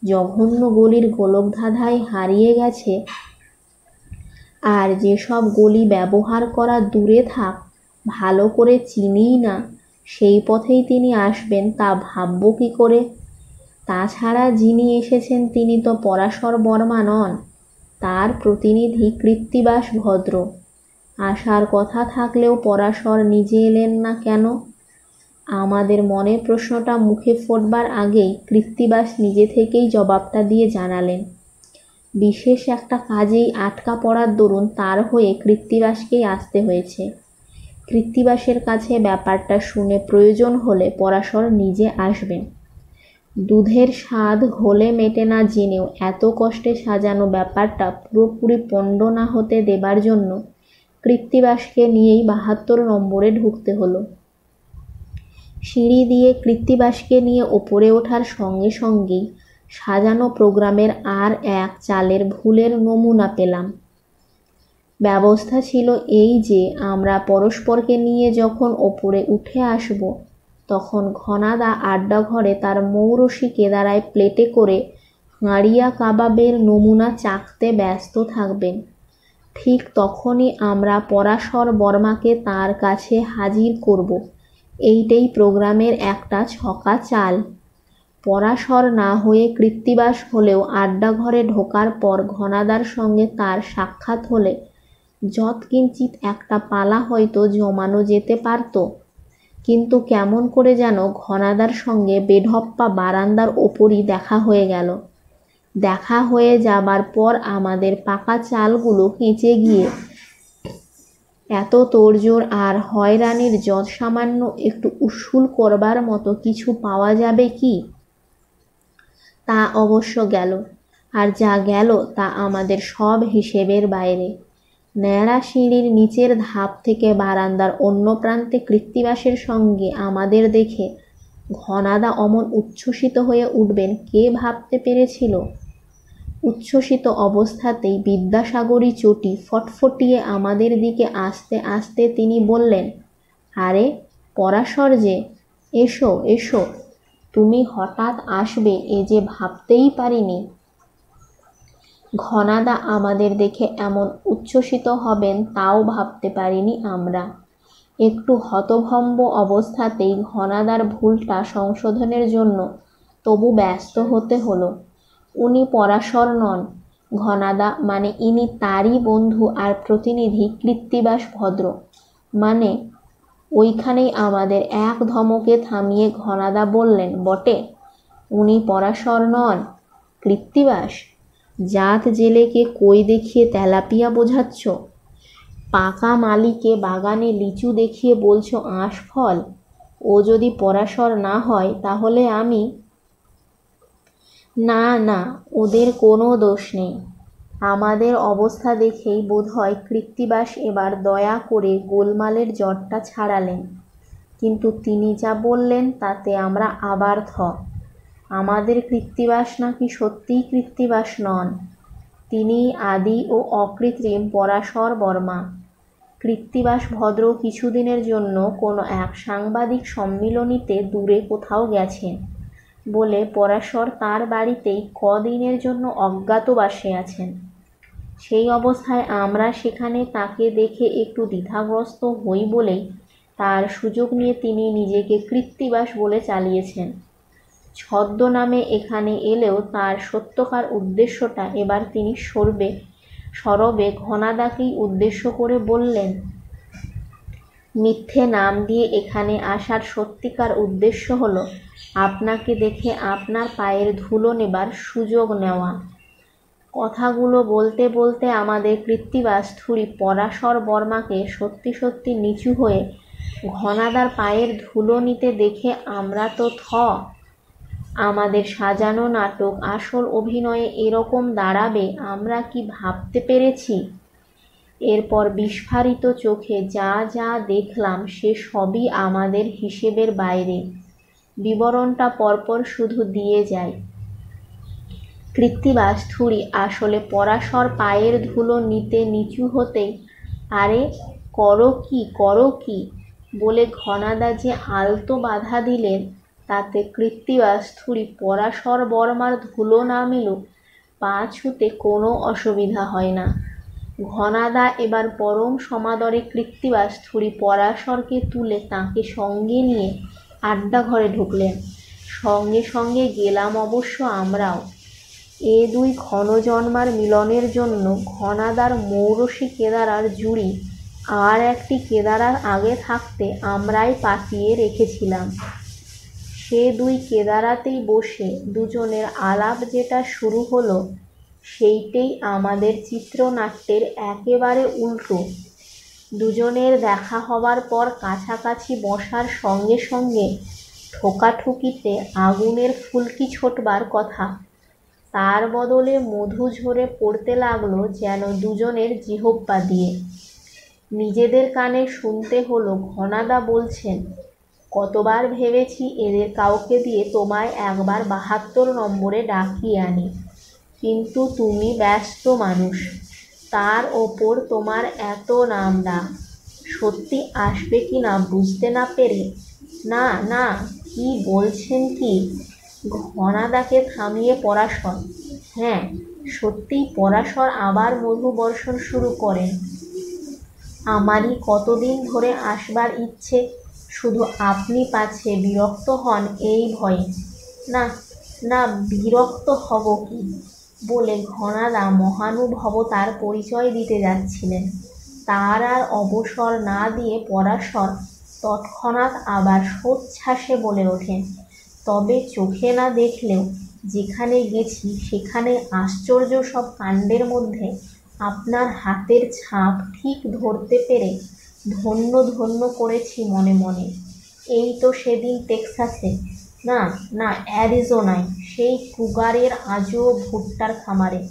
জঘন্য গলির গোলকধাঁধায় হারিয়ে গেছে, আর যেসব গলি ব্যবহার করা দূরে থাক ভালো করে চিনিই না, সেই পথেই তিনি আসবেন তা ভাবব কি করে? তাছাড়া যিনি এসেছেন তিনি তো পরাশর বর্মা নন, তার প্রতিনিধি কৃত্তিবাস ভদ্র। আসার কথা থাকলেও পরাশর নিজে এলেন না কেন? আমাদের মনের প্রশ্নটা মুখে ফোটবার আগেই কৃত্তিবাস নিজে থেকেই জবাবটা দিয়ে জানালেন। বিশেষ একটা কাজেই আটকা পড়ার দরুন তার হয়ে কৃত্তিবাসকেই আসতে হয়েছে। কৃত্তিবাসের কাছে ব্যাপারটা শুনে প্রয়োজন হলে পরাশর নিজে আসবেন। দুধের স্বাদ ঘোলে মেটে না জেনেও এত কষ্টে সাজানো ব্যাপারটা পুরোপুরি পণ্ড না হতে দেবার জন্য কৃত্তিবাসকে নিয়েই 72 নম্বরে ঢুকতে হলো। সিঁড়ি দিয়ে কৃত্তিবাসকে নিয়ে ওপরে ওঠার সঙ্গে সঙ্গেই সাজানো প্রোগ্রামের আর এক চালের ভুলের নমুনা পেলাম। ব্যবস্থা ছিল এই যে আমরা পরস্পরকে নিয়ে যখন ওপরে উঠে আসব তখন ঘনাদা আড্ডাঘরে তার মৌরসি কেদারায় প্লেটে করে হাঁড়িয়া কাবাবের নমুনা চাখতে ব্যস্ত থাকবেন। ঠিক তখনই আমরা পরাশর বর্মাকে তার কাছে হাজির করব। এইটাই প্রোগ্রামের একটা ছকা চাল। পরাশর না হয়ে কৃত্তিবাস হলেও আড্ডাঘরে ঢোকার পর ঘনাদার সঙ্গে তার সাক্ষাৎ হলে যৎকিঞ্চিৎ একটা পালা হয়তো জমানো যেতে পারত, কিন্তু কেমন করে যেন ঘনাদার সঙ্গে বেঢপ্পা বারান্দার ওপরই দেখা হয়ে গেল। দেখা হয়ে যাবার পর আমাদের পাকা চালগুলো কেঁচে গিয়ে এত তোড়জোড় আর হয়রানির যৎ সামান্য একটু উসুল করবার মতো কিছু পাওয়া যাবে কি? তা অবশ্য গেল, আর যা গেল তা আমাদের সব হিসেবের বাইরে। ন্যাড়া সিঁড়ির নিচের ধাপ থেকে বারান্দার অন্য প্রান্তে কৃত্তিবাসের সঙ্গে আমাদের দেখে ঘনাদা অমন উচ্ছ্বসিত হয়ে উঠবেন কে ভাবতে পেরেছিল? উচ্ছ্বসিত অবস্থাতেই বিদ্যাসাগরী চটি ফটফটিয়ে আমাদের দিকে আসতে আসতে তিনি বললেন, আরে পরাশর যে, এসো এসো, তুমি হঠাৎ আসবে এ যে ভাবতেই পারিনি। ঘনাদা আমাদের দেখে এমন উচ্ছ্বসিত হবেন তাও ভাবতে পারিনি আমরা। একটু হতভম্ব অবস্থাতেই ঘনাদার ভুলটা সংশোধনের জন্য তবু ব্যস্ত হতে হলো। উনি পরাশর নন, ঘনাদা মানে ইনি তারই বন্ধু আর প্রতিনিধি কৃত্তিবাস ভদ্র। মানে ওইখানেই আমাদের এক ধমকে থামিয়ে ঘনাদা বললেন, বটে, উনি পরাশর নন, কৃত্তিবাস? জাত জেলেকে কই দেখিয়ে তেলাপিয়া বোঝাচ্ছ? পাকা মালিকে বাগানে লিচু দেখিয়ে বলছো আঁশফল? ও যদি পরাশর না হয় তাহলে আমি? না না, ওদের কোনো দোষ নেই। আমাদের অবস্থা দেখেই বোধহয় কৃত্তিবাস এবার দয়া করে গোলমালের জটটা ছাড়ালেন, কিন্তু তিনি যা বললেন তাতে আমরা আবার থ। আমাদের কৃত্তিবাস নাকি সত্যিই কৃত্তিবাস নন, তিনি আদি ও অকৃত্রিম পরাশর বর্মা। কৃত্তিবাস ভদ্র কিছুদিনের জন্য কোনো এক সাংবাদিক সম্মিলনীতে দূরে কোথাও গেছেন বলে পরাশর তার বাড়িতেই কদিনের জন্য অজ্ঞাতবাসে আছেন। সেই অবস্থায় আমরা সেখানে তাকে দেখে একটু দ্বিধাগ্রস্ত হই বলেই তার সুযোগ নিয়ে তিনি নিজেকে কৃত্তিবাস বলে চালিয়েছেন। ছদ্মনামে এখানে এলেও তার সত্যকার উদ্দেশ্যটা এবার তিনি সরবে ঘনাদাকেই উদ্দেশ্য করে বললেন। মিথ্যে নাম দিয়ে এখানে আসার সত্যিকার উদ্দেশ্য হলো আপনাকে দেখে আপনার পায়ের ধুলো নেবার সুযোগ নেওয়া। কথাগুলো বলতে বলতে আমাদের কৃত্তিবাস থুড়ি পরাশর বর্মাকে সত্যি সত্যি নিচু হয়ে ঘনাদার পায়ের ধুলো নিতে দেখে আমরা তো থ। আমাদের সাজানো নাটক আসল অভিনয়ে এরকম দাঁড়াবে আমরা কি ভাবতে পেরেছি? এরপর বিস্ফারিত চোখে যা যা দেখলাম সে সবই আমাদের হিসেবের বাইরে। বিবরণটা পরপর শুধু দিয়ে যায়। কৃত্তিবাস-থুড়ি আসলে পরাশর পায়ের ধুলো নিতে নিচু হতেই আরে করো কি বলে ঘনাদা যে আলতো বাধা দিলেন তাতে কৃত্তিবাস-থুড়ি পরাশর বর্মার ধুলো না মেলুক পা ছুঁতে কোনো অসুবিধা হয় না। ঘনাদা এবার পরম সমাদরে কৃত্তিবাস-থুড়ি পরাশরকে তুলে তাঁকে সঙ্গে নিয়ে আড্ডা ঘরে ঢুকলেন। সঙ্গে সঙ্গে গেলাম অবশ্য আমরাও। এ দুই ক্ষণজন্মার মিলনের জন্য ঘনাদার মৌরসী কেদারার জুড়ি আর একটি কেদারার আগে থাকতে আমরাই পাতিয়ে রেখেছিলাম। সে দুই কেদারাতেই বসে দুজনের আলাপ যেটা শুরু হলো সেইটেই আমাদের চিত্রনাট্যের একেবারে উল্টো। দুজনের দেখা হবার পর কাছাকাছি বসার সঙ্গে সঙ্গে ঠোকাঠুকিতে আগুনের ফুলকি ছোটবার কথা, তার বদলে মধু ঝরে পড়তে লাগলো যেন দুজনের জিহ্বা দিয়ে। নিজেদের কানে শুনতে হলো ঘনাদা বলছেন, কতবার ভেবেছি এদের কাউকে দিয়ে তোমায় একবার ৭২ নম্বরে ডাকিয়ে আনি, কিন্তু তুমি ব্যস্ত মানুষ, তার ওপর তোমার এত নাম ডাক, সত্যি আসবে কি না বুঝতে না পেরে না না কি বলছেন কি? ঘনাদাকে থামিয়ে পরাশর, হ্যাঁ সত্যিই পরাশর আবার মধু বর্ষণ শুরু করেন। আমারই কতদিন ধরে আসবার ইচ্ছে, শুধু আপনি পাছে বিরক্ত হন এই ভয়ে। না না বিরক্ত হব কি বলে ঘনাদা মহানুভবতার পরিচয় দিতে যাচ্ছিলেন, তার আর অবসর না দিয়ে পরাশর তৎক্ষণাৎ আবার সোচ্ছ্বাসে বলে ওঠেন, তবে চোখে না দেখলেও যেখানে গেছি সেখানে আশ্চর্য সব কাণ্ডের মধ্যে আপনার হাতের ছাপ ঠিক ধরতে পেরে ধন্য ধন্য করেছি মনে মনে। এই তো সেদিন টেক্সাসে, না না অ্যারিজোনায়, সেই ক্রুগারের আজব ভুট্টার খামারে।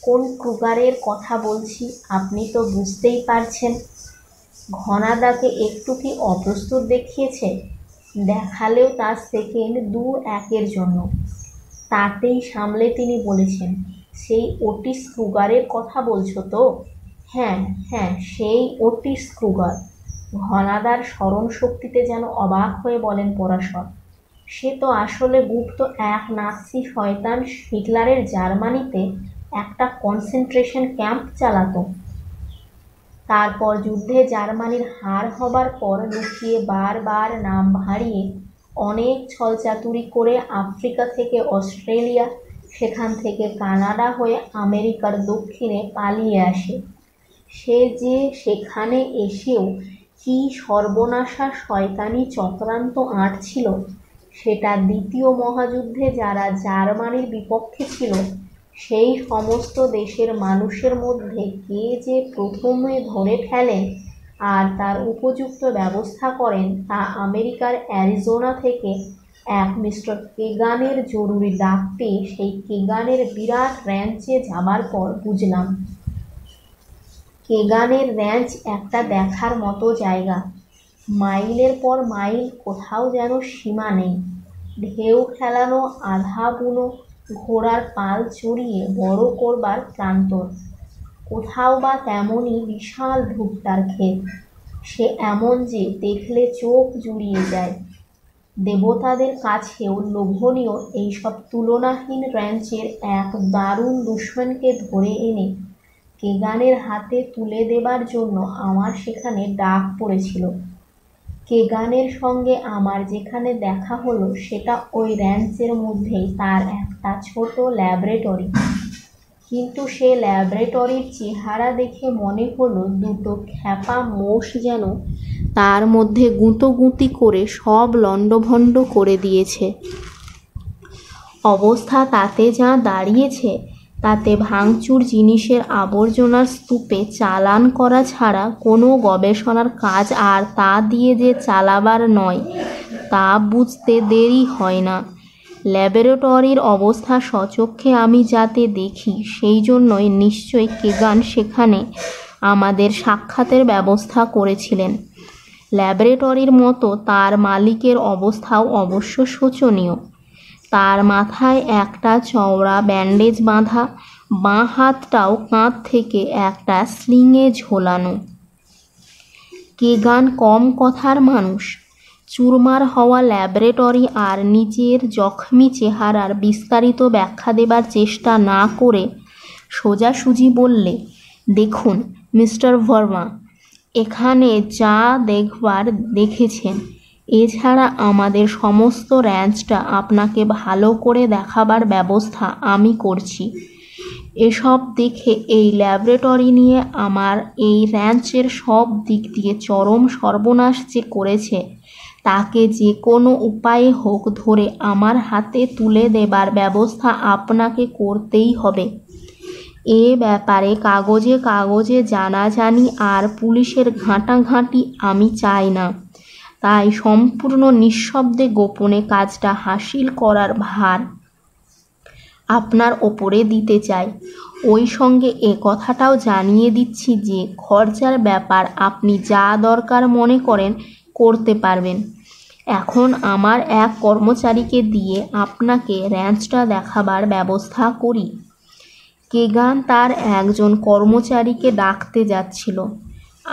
কোন ক্রুগারের কথা বলছি আপনি তো বুঝতেই পারছেন। ঘনাদাকে একটু কি অপ্রস্তুত দেখিয়েছে? দেখালেও তার সেকেন্ড ২-১-এর জন্য। তাতেই সামলে তিনি বলেছেন, সেই ওটিস ক্রুগারের কথা বলছো তো? হ্যাঁ হ্যাঁ সেই ওটিস ক্রুগার। ঘনাদার স্মরণশক্তিতে যেন অবাক হয়ে বলেন পরাশর, সে তো আসলে গুপ্ত এক নাৎসি শয়তান হিটলারের জার্মানিতে একটা কনসেন্ট্রেশন ক্যাম্প চালাতো। তারপর যুদ্ধে জার্মানির হার হবার পর লুকিয়ে বারবার নাম ভাঁড়িয়ে অনেক ছলচাতুরি করে আফ্রিকা থেকে অস্ট্রেলিয়া, সেখান থেকে কানাডা হয়ে আমেরিকার দক্ষিণে পালিয়ে আসে। সে যে সেখানে এসেও কী সর্বনাশা শয়তানি চক্রান্ত আঁটছিল সেটা দ্বিতীয় মহাযুদ্ধে যারা জার্মানির বিপক্ষে ছিল সেই সমস্ত দেশের মানুষের মধ্যে কে যে প্রথমে ধরে ফেলেন আর তার উপযুক্ত ব্যবস্থা করেন তা আমেরিকার অ্যারিজোনা থেকে এক মিস্টার কেগানের জরুরি ডাক পেয়ে সেই কেগানের বিরাট র্যাঞ্চে যাবার পর বুঝলাম। কেগানের র্যাঞ্চ একটা দেখার মতো জায়গা। মাইলের পর মাইল, কোথাও যেন সীমা নেই। ঢেউ খেলানো আধা বুনো ঘোড়ার পাল চড়িয়ে বড় করবার প্রান্তর। কোথাও বা তেমনই বিশাল ভুট্টার ক্ষেত, সে এমন যে দেখলে চোখ জুড়িয়ে যায়। দেবতাদের কাছেও লোভনীয় এইসব তুলনাহীন র্যাঞ্চের এক দারুণ দুশমনকে ধরে এনে কেগানের হাতে তুলে দেবার জন্য আমার সেখানে ডাক পড়েছিল। কেগানের সঙ্গে আমার যেখানে দেখা হলো সেটা ওই র্যাঞ্চের মধ্যেই তার একটা ছোট ল্যাবরেটরি, কিন্তু সে ল্যাবরেটরির চেহারা দেখে মনে হলো দুটো খ্যাপা মোষ যেন তার মধ্যে গুঁতোগুঁতি করে সব লণ্ডভণ্ড করে দিয়েছে। অবস্থা তাতে যা দাঁড়িয়েছে তাতে ভাঙচুর জিনিসের আবর্জনার স্তূপে চালান করা ছাড়া কোনো গবেষণার কাজ আর তা দিয়ে যে চালাবার নয় তা বুঝতে দেরি হয় না। ল্যাবরেটরির অবস্থা স্বচক্ষে আমি যাতে দেখি সেই জন্যই নিশ্চয়ই কেগান সেখানে আমাদের সাক্ষাতের ব্যবস্থা করেছিলেন। ল্যাবরেটরির মতো তার মালিকের অবস্থাও অবশ্য শোচনীয়। তার মাথায় একটা চওড়া ব্যান্ডেজ বাঁধা, বাঁ হাতটাও কাঁধ থেকে একটা স্লিংয়ে ঝোলানো। কেগান কম কথার মানুষ। চুরমার হওয়া ল্যাবরেটরি আর নিজের জখমি চেহারার বিস্তারিত ব্যাখ্যা দেবার চেষ্টা না করে সোজাসুজি বললে, দেখুন মিস্টার ভার্মা, এখানে যা দেখবার দেখেছেন। এছাড়া আমাদের সমস্ত র্যাঞ্চটা আপনাকে ভালো করে দেখাবার ব্যবস্থা আমি করছি। এসব দেখে এই ল্যাবরেটরি নিয়ে আমার এই র্যাঞ্চের সব দিক দিয়ে চরম সর্বনাশ যে করেছে, তাকে যে কোনো উপায়ে হোক ধরে আমার হাতে তুলে দেবার ব্যবস্থা আপনাকে করতেই হবে। এ ব্যাপারে কাগজে কাগজে জানাজানি আর পুলিশের ঘাঁটাঘাঁটি আমি চাই না। তাই সম্পূর্ণ নিঃশব্দে গোপনে কাজটা হাসিল করার ভার আপনার ওপরে দিতে চাই। ওই সঙ্গে এ কথাটাও জানিয়ে দিচ্ছি যে খরচার ব্যাপার আপনি যা দরকার মনে করেন করতে পারবেন। এখন আমার এক কর্মচারীকে দিয়ে আপনাকে র্যাঞ্চটা দেখাবার ব্যবস্থা করি। কেগান তার একজন কর্মচারীকে ডাকতে যাচ্ছিল।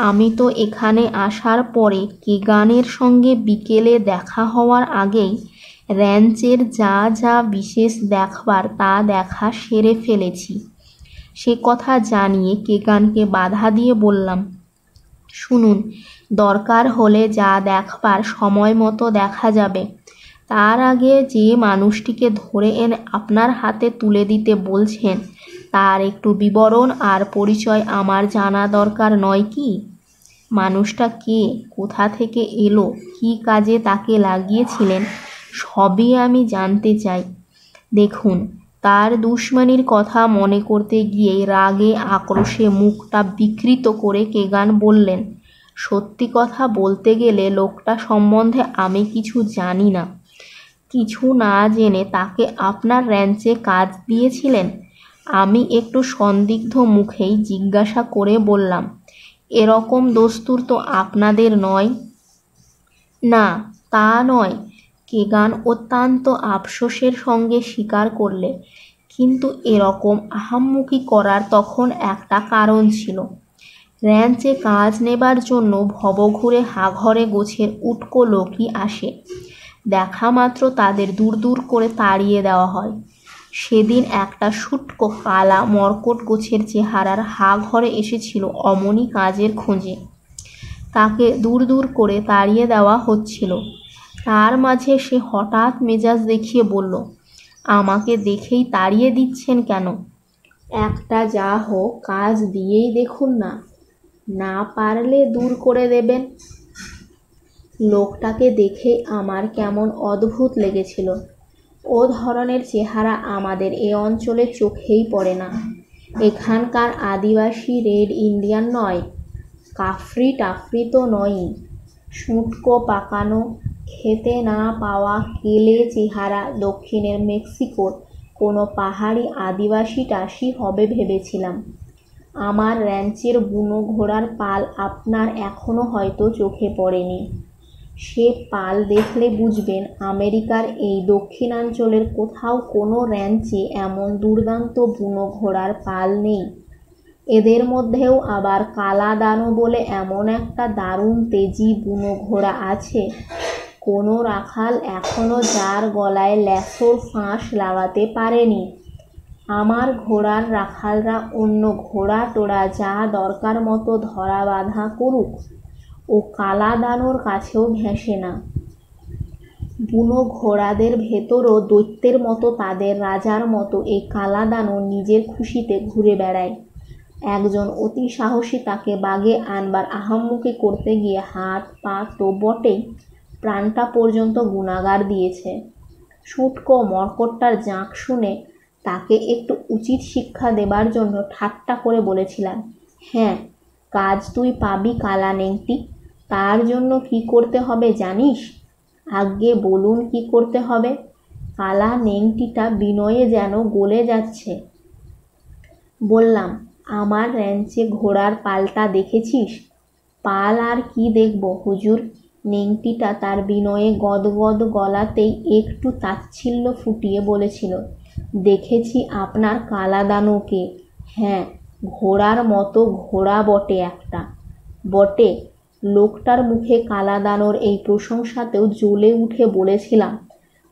আমি তো এখানে আসার পরে কেগানের সঙ্গে বিকেলে দেখা হওয়ার আগেই র্যাঞ্চের যা যা বিশেষ দেখবার তা দেখা সেরে ফেলেছি। সে কথা জানিয়ে কেগানকে বাধা দিয়ে বললাম, শুনুন, দরকার হলে যা দেখবার সময় মতো দেখা যাবে। তার আগে যে মানুষটিকে ধরে এনে আপনার হাতে তুলে দিতে বলছেন, তার একটু বিবরণ আর পরিচয় আমার জানা দরকার নয় কি? মানুষটা কে, কোথা থেকে এলো, কী কাজে তাকে লাগিয়েছিলেন, সবই আমি জানতে চাই। দেখুন, তার দুশমনির কথা মনে করতে গিয়েই রাগে আক্রোশে মুখটা বিকৃত করে কেগান বললেন, সত্যি কথা বলতে গেলে লোকটা সম্বন্ধে আমি কিছু জানি না। কিছু না জেনে তাকে আপনার র্যাঞ্চে কাজ দিয়েছিলেন? আমি একটু সন্দিগ্ধ মুখেই জিজ্ঞাসা করে বললাম, এরকম দস্তুর তো আপনাদের নয়? না, তা নয়, কেগান অত্যন্ত আফসোসের সঙ্গে স্বীকার করলে। কিন্তু এরকম আহাম্মকি করার তখন একটা কারণ ছিল। র্যাঞ্চে কাজ নেবার জন্য ভবঘুরে হাঘরে গোছের উটকো লোকই আসে। দেখা মাত্র তাদের দূর দূর করে তাড়িয়ে দেওয়া হয়। সেদিন একটা শুটকো কালা মর্কট গোছের চেহারার হাঘরে এসেছিল অমনি কাজের খোঁজে। তাকে দূর দূর করে তাড়িয়ে দেওয়া হচ্ছিল। তার মাঝে সে হঠাৎ মেজাজ দেখিয়ে বলল, আমাকে দেখেই তাড়িয়ে দিচ্ছেন কেন? একটা যা হোক কাজ দিয়েই দেখুন না, না পারলে দূর করে দেবেন। লোকটাকে দেখে আমার কেমন অদ্ভুত লেগেছিল। ও ধরনের চেহারা আমাদের এ অঞ্চলে চোখেই পড়ে না। এখানকার আদিবাসী রেড ইন্ডিয়ান নয়, কাফরি টাফরি তো নয়ই। শুঁটকো পাকানো, খেতে না পাওয়া কেলে চেহারা দক্ষিণের মেক্সিকোর কোনো পাহাড়ি আদিবাসী টাসি হবে ভেবেছিলাম। আমার র্যাঞ্চের বুনো ঘোড়ার পাল আপনার এখনও হয়তো চোখে পড়েনি। সে পাল দেখলে বুঝবেন আমেরিকার এই দক্ষিণাঞ্চলের কোথাও কোনো র্যাঞ্চে এমন দুর্দান্ত বুনো ঘোড়ার পাল নেই। এদের মধ্যেও আবার কালা দানো বলে এমন একটা দারুণ তেজি বুনো ঘোড়া আছে, কোনো রাখাল এখনও যার গলায় ল্যাসোর ফাঁস লাগাতে পারেনি। আমার ঘোড়ার রাখালরা অন্য ঘোড়া টোড়া যা দরকার মতো ধরা বাঁধা করুক, ও কালা দানোর কাছেও ঘেঁষে না। বুনো ঘোড়াদের ভেতরও দৈত্যের মতো তাদের রাজার মতো এই কালা দানো নিজের খুশিতে ঘুরে বেড়ায়। একজন অতি সাহসী তাকে বাগে আনবার আহাম্মকি করতে গিয়ে হাত পা তো বটেই, প্রাণটা পর্যন্ত গুণাগার দিয়েছে। শুটকো মর্কটটার জাঁক শুনে তাকে একটু উচিত শিক্ষা দেবার জন্য ঠাট্টা করে বলেছিলাম, হ্যাঁ, কাজ তুই পাবি কালা নেংটি। তার জন্য কি করতে হবে জানিস? আজ্ঞে বলুন কি করতে হবে। কালা নেংটিটা বিনয়ে যেন গলে যাচ্ছে। বললাম, আমার র্যাঞ্চে ঘোড়ার পালটা দেখেছিস? পাল আর কি দেখব হুজুর। নেংটিটা তার বিনয়ে গদগদ গলাতেই একটু তাচ্ছিল্য ফুটিয়ে বলেছিল, দেখেছি আপনার কালা দানুকে। হ্যাঁ, ঘোড়ার মতো ঘোড়া বটে একটা। বটে। লোকটার মুখে কালা দানোর এই প্রশংসাতেও জ্বলে উঠে বলেছিলাম,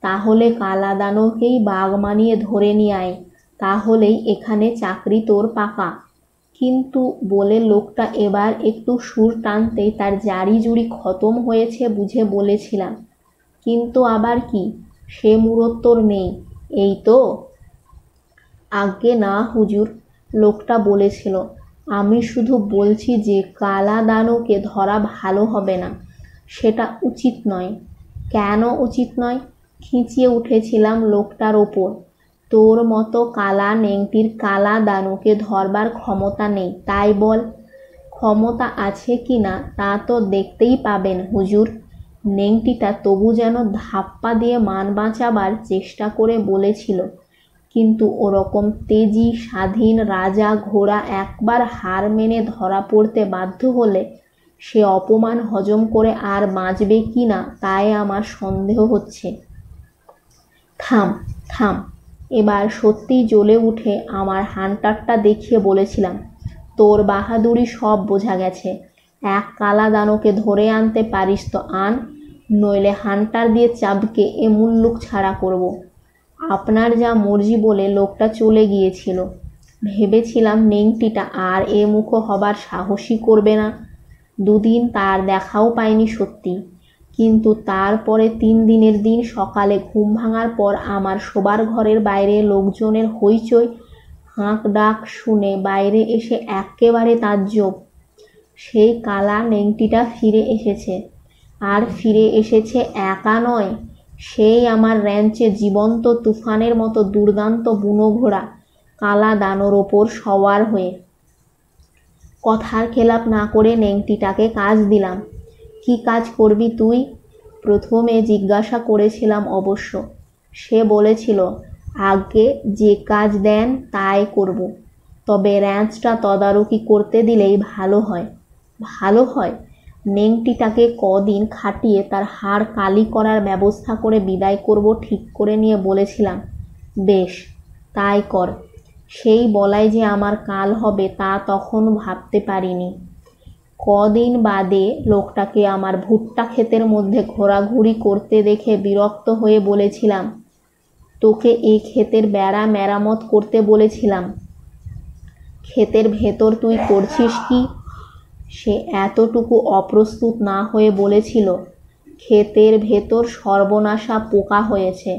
তাহলে কালা দানোকেই বাঘ মানিয়ে ধরে নিয়ে আয়, তাহলেই এখানে চাকরি তোর পাকা। কিন্তু বলে লোকটা এবার একটু সুর টানতেই তার জারি জুড়ি খতম হয়েছে বুঝে বলেছিলাম, কিন্তু আবার কি, সে মুরত তোর নেই, এই তো? আজ্ঞে না হুজুর, লোকটা বলেছিল, আমি শুধু বলছি যে কালা দানোকে ধরা ভালো হবে না, সেটা উচিত নয়। কেন উচিত নয়? খিঁচিয়ে উঠেছিলাম লোকটার ওপর। তোর মতো কালা নেংটির কালা দানুকে ধরবার ক্ষমতা নেই, তাই বল। ক্ষমতা আছে কি না তা তো দেখতেই পাবেন হুজুর। নেংটিটা তবু যেন ধাপ্পা দিয়ে মান বাঁচাবার চেষ্টা করে বলেছিল, কিন্তু ওরকম তেজি স্বাধীন রাজা ঘোড়া একবার হার মেনে ধরা পড়তে বাধ্য হলে সে অপমান হজম করে আর বাঁচবে কি না তাই আমার সন্দেহ হচ্ছে। থাম থাম। এবার সত্যিই জ্বলে উঠে আমার হান্টারটা দেখিয়ে বলেছিলাম, তোর বাহাদুরি সব বোঝা গেছে। এক কালা দানোকে ধরে আনতে পারিস তো আন, নইলে হান্টার দিয়ে চাবকে এ মুল্লুক ছাড়া করব। আপনার যা মর্জি বলে লোকটা চলে গিয়েছিল। ভেবেছিলাম নেংটিটা আর এ মুখো হবার সাহসই করবে না। দুদিন তার দেখাও পাইনি সত্যি, কিন্তু তারপরে 3 দিনের দিন সকালে ঘুম ভাঙার পর আমার শোবার ঘরের বাইরে লোকজনের হইচই হাঁক ডাক শুনে বাইরে এসে একেবারে তাজ্জব। সেই কালা নেংটিটা ফিরে এসেছে, আর ফিরে এসেছে একা নয়, সেই আমার র্যাঞ্চে জীবন্ত তুফানের মতো দুর্দান্ত বুনো ঘোড়া কালা দানোর ওপর সওয়ার হয়ে। কথার খেলাপ না করে নেংটিটাকে কাজ দিলাম। কি কাজ করবি তুই? প্রথমে জিজ্ঞাসা করেছিলাম অবশ্য। সে বলেছিল, আগে যে কাজ দেন তাই করব, তবে র্যাঞ্চটা তদারকি করতে দিলেই ভালো হয়। ভালো হয়? নেংটিটাকে কদিন খাটিয়ে তার হাড় কালি করার ব্যবস্থা করে বিদায় করব ঠিক করে নিয়ে বলেছিলাম, বেশ তাই কর। সেই বলাই যে আমার কাল হবে তা তখন ভাবতে পারিনি। কদিন বাদে লোকটাকে আমার ভুট্টা ক্ষেতের মধ্যে ঘোরাঘুরি করতে দেখে বিরক্ত হয়ে বলেছিলাম, তোকে এই ক্ষেতের বেড়া মেরামত করতে বলেছিলাম, ক্ষেতের ভেতর তুই করছিস কি? সে এতটুকু অপ্রস্তুত না হয়ে বলেছিল, ক্ষেতের ভেতর সর্বনাশা পোকা হয়েছে,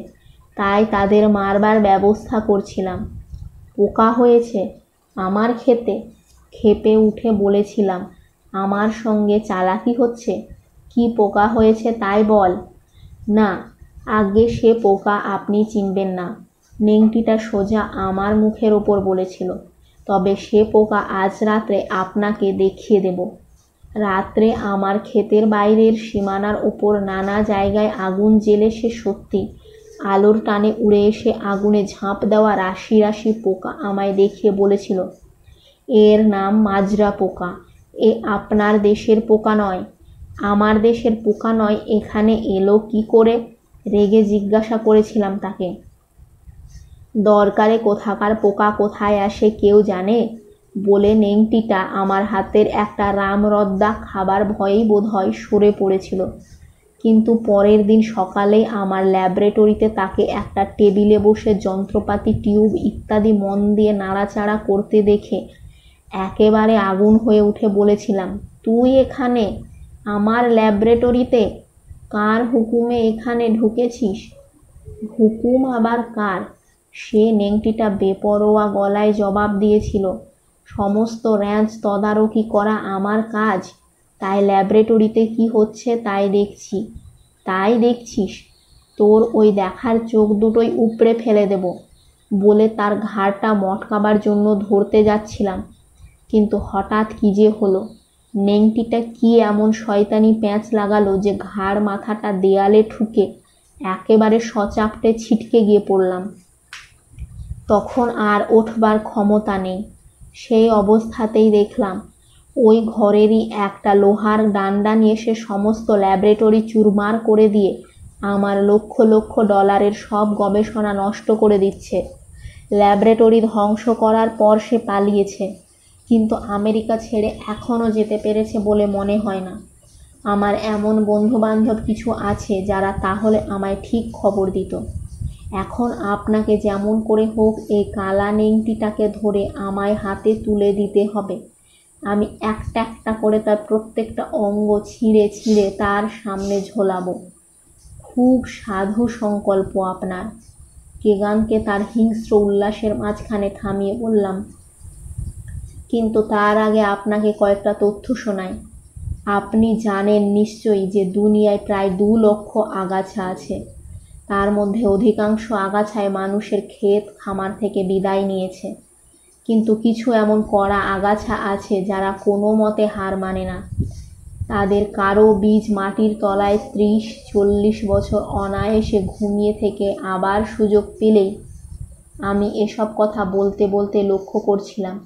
তাই তাদের মারবার ব্যবস্থা করছিলাম। পোকা হয়েছে আমার ক্ষেতে? ক্ষেপে উঠে বলেছিলাম, আমার সঙ্গে চালাকি হচ্ছে? কি পোকা হয়েছে তাই বল। না, আগে সে পোকা আপনি চিনবেন না। নেংটিটা সোজা আমার মুখের ওপর বলেছিল, তবে সে পোকা আজ রাত্রে আপনাকে দেখিয়ে দেব। রাত্রে আমার ক্ষেতের বাইরের সীমানার ওপর নানা জায়গায় আগুন জ্বেলে সে সত্যি আলোর টানে উড়ে এসে আগুনে ঝাঁপ দেওয়া রাশি রাশি পোকা আমায় দেখিয়ে বলেছিল, এর নাম মাজরা পোকা। এ আপনার দেশের পোকা নয়। আমার দেশের পোকা নয়, এখানে এলো কি করে? রেগে জিজ্ঞাসা করেছিলাম তাকে। দরকারে কোথাকার পোকা কোথায় আসে কেউ জানে? বলে নেংটিটা আমার হাতের একটা রামরদ্দা খাবার ভয়েই বোধহয় সরে পড়েছিল। কিন্তু পরের দিন সকালে আমার ল্যাবরেটরিতে তাকে একটা টেবিলে বসে যন্ত্রপাতি টিউব ইত্যাদি মন দিয়ে নাড়াচাড়া করতে দেখে একেবারে আগুন হয়ে উঠে বলেছিলাম, তুই এখানে আমার ল্যাবরেটরিতে? কার হুকুমে এখানে ঢুকেছিস? হুকুম আবার কার? সে নেংটিটা বেপরোয়া গলায় জবাব দিয়েছিল, সমস্ত র্যাঞ্চ তদারকি করা আমার কাজ, তাই ল্যাবরেটরিতে কি হচ্ছে তাই দেখছি। তাই দেখছিস? তোর ওই দেখার চোখ দুটোই উপড়ে ফেলে দেব। বলে তার ঘাড়টা মটকাবার জন্য ধরতে যাচ্ছিলাম, কিন্তু হঠাৎ কি যে হলো, নেংটিটা কি এমন শয়তানি প্যাঁচ লাগালো যে ঘাড় মাথাটা দেয়ালে ঠুকে একেবারে সচাপটে ছিটকে গিয়ে পড়লাম। তখন আর ওঠবার ক্ষমতা নেই। সেই অবস্থাতেই দেখলাম ওই ঘরেরই একটা লোহার ডান্ডা নিয়ে সে সমস্ত ল্যাবরেটরি চুরমার করে দিয়ে আমার লক্ষ লক্ষ ডলারের সব গবেষণা নষ্ট করে দিচ্ছে। ল্যাবরেটরি ধ্বংস করার পর সে পালিয়েছে, কিন্তু আমেরিকা ছেড়ে এখনও যেতে পেরেছে বলে মনে হয় না। আমার এমন বন্ধুবান্ধব কিছু আছে যারা তাহলে আমায় ঠিক খবর দিত। এখন আপনাকে যেমন করে হোক এই কালা নেংটিটাকে ধরে আমায় হাতে তুলে দিতে হবে। আমি একটা একটা করে তার প্রত্যেকটা অঙ্গ ছিঁড়ে ছিঁড়ে তার সামনে ঝোলাবো। খুব সাধু সংকল্প আপনার। কেগানকে তার হিংস্র উল্লাসের মাঝখানে থামিয়ে বললাম, কিন্তু তার আগে আপনাকে কয়েকটা তথ্য শোনাই। আপনি জানেন নিশ্চয়ই যে দুনিয়ায় প্রায় 2 লক্ষ আগাছা আছে। তার মধ্যে অধিকাংশ আগাছায় মানুষের ক্ষেত খামার থেকে বিদায় নিয়েছে, কিন্তু কিছু এমন কড়া আগাছা আছে যারা কোনো মতে হার মানে না। তাদের কারো বীজ মাটির তলায় 30-40 বছর অনায়াসে ঘুমিয়ে থেকে আবার সুযোগ পেলেই। আমি এসব কথা বলতে বলতে লক্ষ্য করছিলাম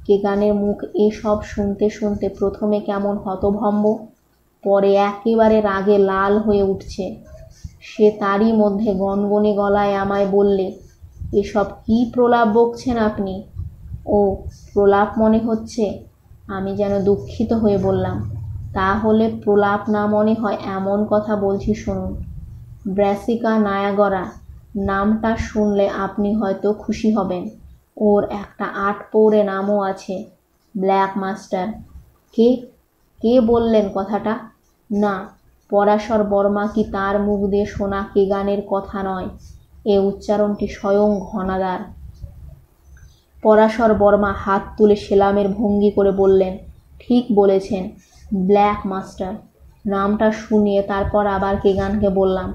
কেগানের মুখ এসব শুনতে শুনতে প্রথমে কেমন হতভম্ব, পরে একেবারে রাগে লাল হয়ে উঠছে। সে তারই মধ্যে গনগনে গলায় আমায় বললে, এসব কি প্রলাপ বকছেন আপনি? ও, প্রলাপ মনে হচ্ছে? আমি যেন দুঃখিত হয়ে বললাম, তাহলে প্রলাপ না মনে হয় এমন কথা বলছি শুনুন। ব্র্যাসিকা নায়াগরা নামটা শুনলে আপনি হয়তো খুশি হবেন। ওর একটা 8 পৌরে নামও আছে, ব্ল্যাক মাস্টার। কে কে বললেন কথাটা? না, পরাশর বর্মা কি তার মুখ দিয়ে শোনা কেগানের কথা নয়। এ উচ্চারণটি স্বয়ং ঘনাদার। পরাশর বর্মা হাত তুলে সেলামের ভঙ্গি করে বললেন, ঠিক বলেছেন, ব্ল্যাক মাস্টার। নামটা শুনিয়ে তারপর আবার কেগানকে বললাম,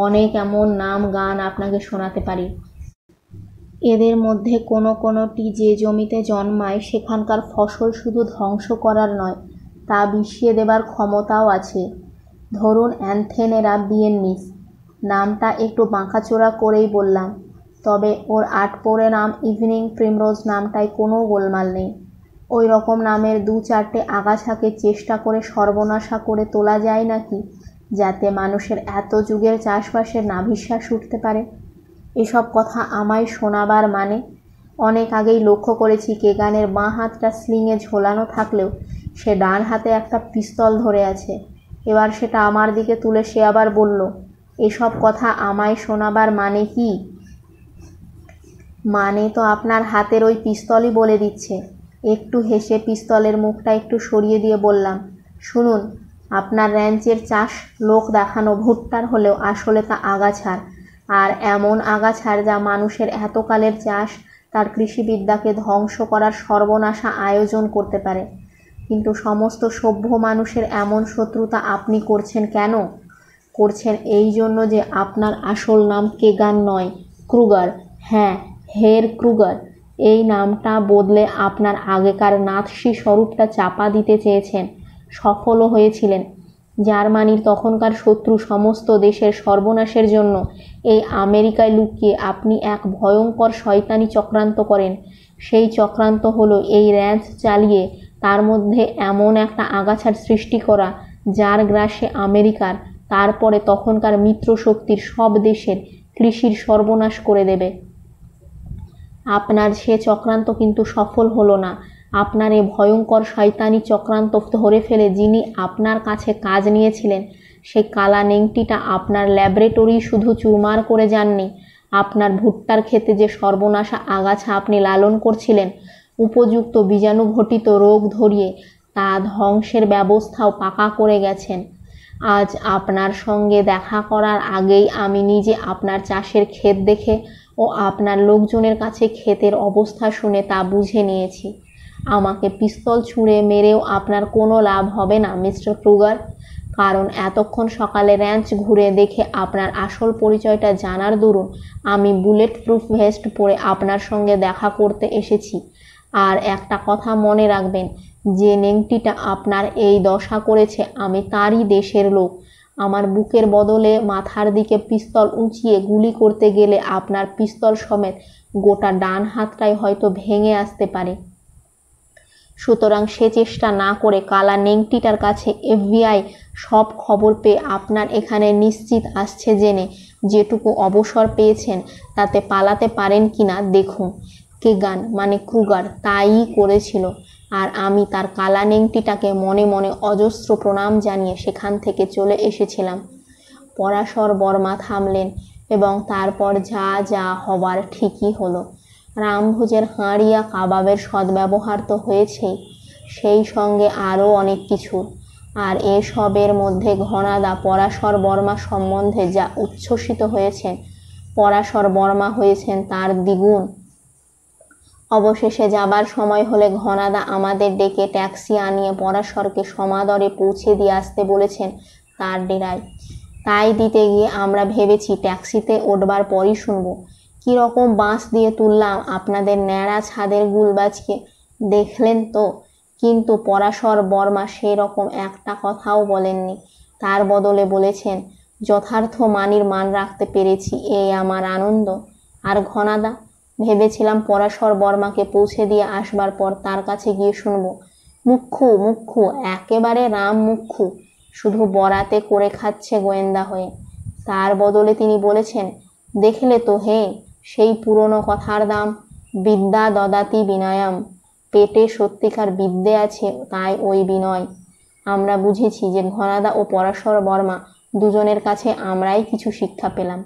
অনেক এমন নাম গান আপনাকে শোনাতে পারি। এদের মধ্যে কোনো কোনোটি যে জমিতে জন্মায় সেখানকার ফসল শুধু ধ্বংস করার নয়, তা বিষিয়ে দেবার ক্ষমতাও আছে। ধরুন অ্যান্থেনেরা বিয়েন্নিস। নামটা একটু বাঁকাচোরা করেই বললাম, তবে ওর 8 পৌরে নাম ইভিনিং প্রিমরোজ নামটায় কোনো গোলমাল নেই। ওই রকম নামের 2-4টে আগাছাকে চেষ্টা করে সর্বনাশা করে তোলা যায় নাকি, যাতে মানুষের এত যুগের চাষবাসের নাভিশ্বাস উঠতে পারে? এসব কথা আমায় শোনাবার মানে? অনেক আগেই লক্ষ্য করেছি কেগানের বাঁ হাতটা স্লিংয়ে ঝোলানো থাকলেও সে ডান হাতে একটা পিস্তল ধরে আছে। এবার সেটা আমার দিকে তুলে সে আবার বলল, এসব কথা আমায় শোনাবার মানে কি? মানে তো আপনার হাতের ওই পিস্তলই বলে দিচ্ছে। একটু হেসে পিস্তলের মুখটা একটু সরিয়ে দিয়ে বললাম, শুনুন, আপনার র্যাঞ্চের চাষ লোক দেখানো ভুট্টার হলেও আসলে তা আগাছার, আর এমন আগাছার যা মানুষের এতকালের চাষ তার কৃষিবিদ্যাকে ধ্বংস করার সর্বনাশা আয়োজন করতে পারে। কিন্তু সমস্ত সভ্য মানুষের এমন শত্রুতা আপনি করছেন কেন? করছেন এই জন্য যে আপনার আসল নাম কেগান নয়, ক্রুগার। হ্যাঁ, হের ক্রুগার। এই নামটা বদলে আপনার আগেকার নাৎসি স্বরূপটা চাপা দিতে চেয়েছেন, সফলও হয়েছিলেন। জার্মানির তখনকার শত্রু সমস্ত দেশের সর্বনাশের জন্য এই আমেরিকায় লুকিয়ে আপনি এক ভয়ঙ্কর শয়তানি চক্রান্ত করেন। সেই চক্রান্ত হলো এই র্যাঞ্চ চালিয়ে তার মধ্যে এমন একটা আগাছার সৃষ্টি করা যার গ্রাসে আমেরিকার, তারপরে তখনকার মিত্র শক্তির সব দেশের কৃষির সর্বনাশ করে দেবে। আপনার সে চক্রান্ত কিন্তু সফল হলো না। আপনার এ ভয়ঙ্কর শয়তানি চক্রান্ত ধরে ফেলে যিনি আপনার কাছে কাজ নিয়েছিলেন, সেই কালা নেংটিটা আপনার ল্যাবরেটরি শুধু চুরমার করে যাননি, আপনার ভুট্টার ক্ষেতে যে সর্বনাশা আগাছা আপনি লালন করছিলেন, উপযুক্ত বীজাণুঘটিত রোগ ধরিয়ে তা ধ্বংসের ব্যবস্থাও পাকা করে গেছেন। আজ আপনার সঙ্গে দেখা করার আগেই আমি নিজে আপনার চাষের ক্ষেত দেখে ও আপনার লোকজনের কাছে ক্ষেতের অবস্থা শুনে তা বুঝে নিয়েছি। আমাকে পিস্তল ছুঁড়ে মেরেও আপনার কোনো লাভ হবে না মিস্টার ক্রুগার, কারণ এতক্ষণ সকালে র্যাঞ্চ ঘুরে দেখে আপনার আসল পরিচয়টা জানার দরুন আমি বুলেট প্রুফ ভেস্ট পরে আপনার সঙ্গে দেখা করতে এসেছি। আর একটা কথা মনে রাখবেন, যে নেংটিটা আপনার এই দশা করেছে আমি তারই দেশের লোক। আমার বুকের বদলে মাথার দিকে পিস্তল উঁচিয়ে গুলি করতে গেলে আপনার পিস্তল সমেত গোটা ডান হাতটাই হয়তো ভেঙে আসতে পারে। সুতরাং সে চেষ্টা না করে কালা নেংটিটার কাছে FBI সব খবর পেয়ে আপনার এখানে নিশ্চিত আসছে জেনে যেটুকু অবসর পেয়েছেন তাতে পালাতে পারেন কিনা দেখুন। কেগান মানে ক্রুগার তাই করেছিল, আর আমি তার কালা নেংটিটাকে মনে মনে অজস্র প্রণাম জানিয়ে সেখান থেকে চলে এসেছিলাম। পরাশর বর্মা থামলেন এবং তারপর যা যা হবার ঠিকই হলো। রামভোজের হাঁড়িয়া কাবাবের সদ্ব্যবহার তো হয়েছেই, সেই সঙ্গে আরও অনেক কিছু। আর এসবের মধ্যে ঘনাদা পরাশর বর্মা সম্বন্ধে যা উচ্ছ্বসিত হয়েছেন, পরাশর বর্মা হয়েছেন তার দ্বিগুণ। অবশেষে যাবার সময় হলে ঘনাদা আমাদের ডেকে ট্যাক্সি আনিয়ে পরাশরকে সমাদরে পৌঁছে দিয়ে আসতে বলেছেন তার ডেরায়। তাই দিতে গিয়ে আমরা ভেবেছি ট্যাক্সিতে উঠবার পরই শুনব কীরকম বাঁশ দিয়ে তুললাম আপনাদের ন্যাড়া ছাদের গুলবাজকে, দেখলেন তো। কিন্তু পরাশর বর্মা সেরকম একটা কথাও বলেননি। তার বদলে বলেছেন, যথার্থ মানির মান রাখতে পেরেছি, এই আমার আনন্দ। আর ঘনাদা? ভেবেছিলাম পরাশর বর্মাকে পৌঁছে দিয়ে আসবার পর তার কাছে গিয়ে শুনব, মুখ্যু মুখ্যু, একেবারে রাম মুখ্যু, শুধু বরাতে করে খাচ্ছে গোয়েন্দা হয়ে। তার বদলে তিনি বলেছেন, দেখলে তো হে, সেই পুরনো কথার দাম, বিদ্যা দদাতি বিনয়ম, পেটে সত্যিকার বিদ্যে আছে, তাই ওই বিনয়। আমরা বুঝেছি যে ঘনাদা ও পরাশর বর্মা দুজনের কাছে আমরাই কিছু শিক্ষা পেলাম।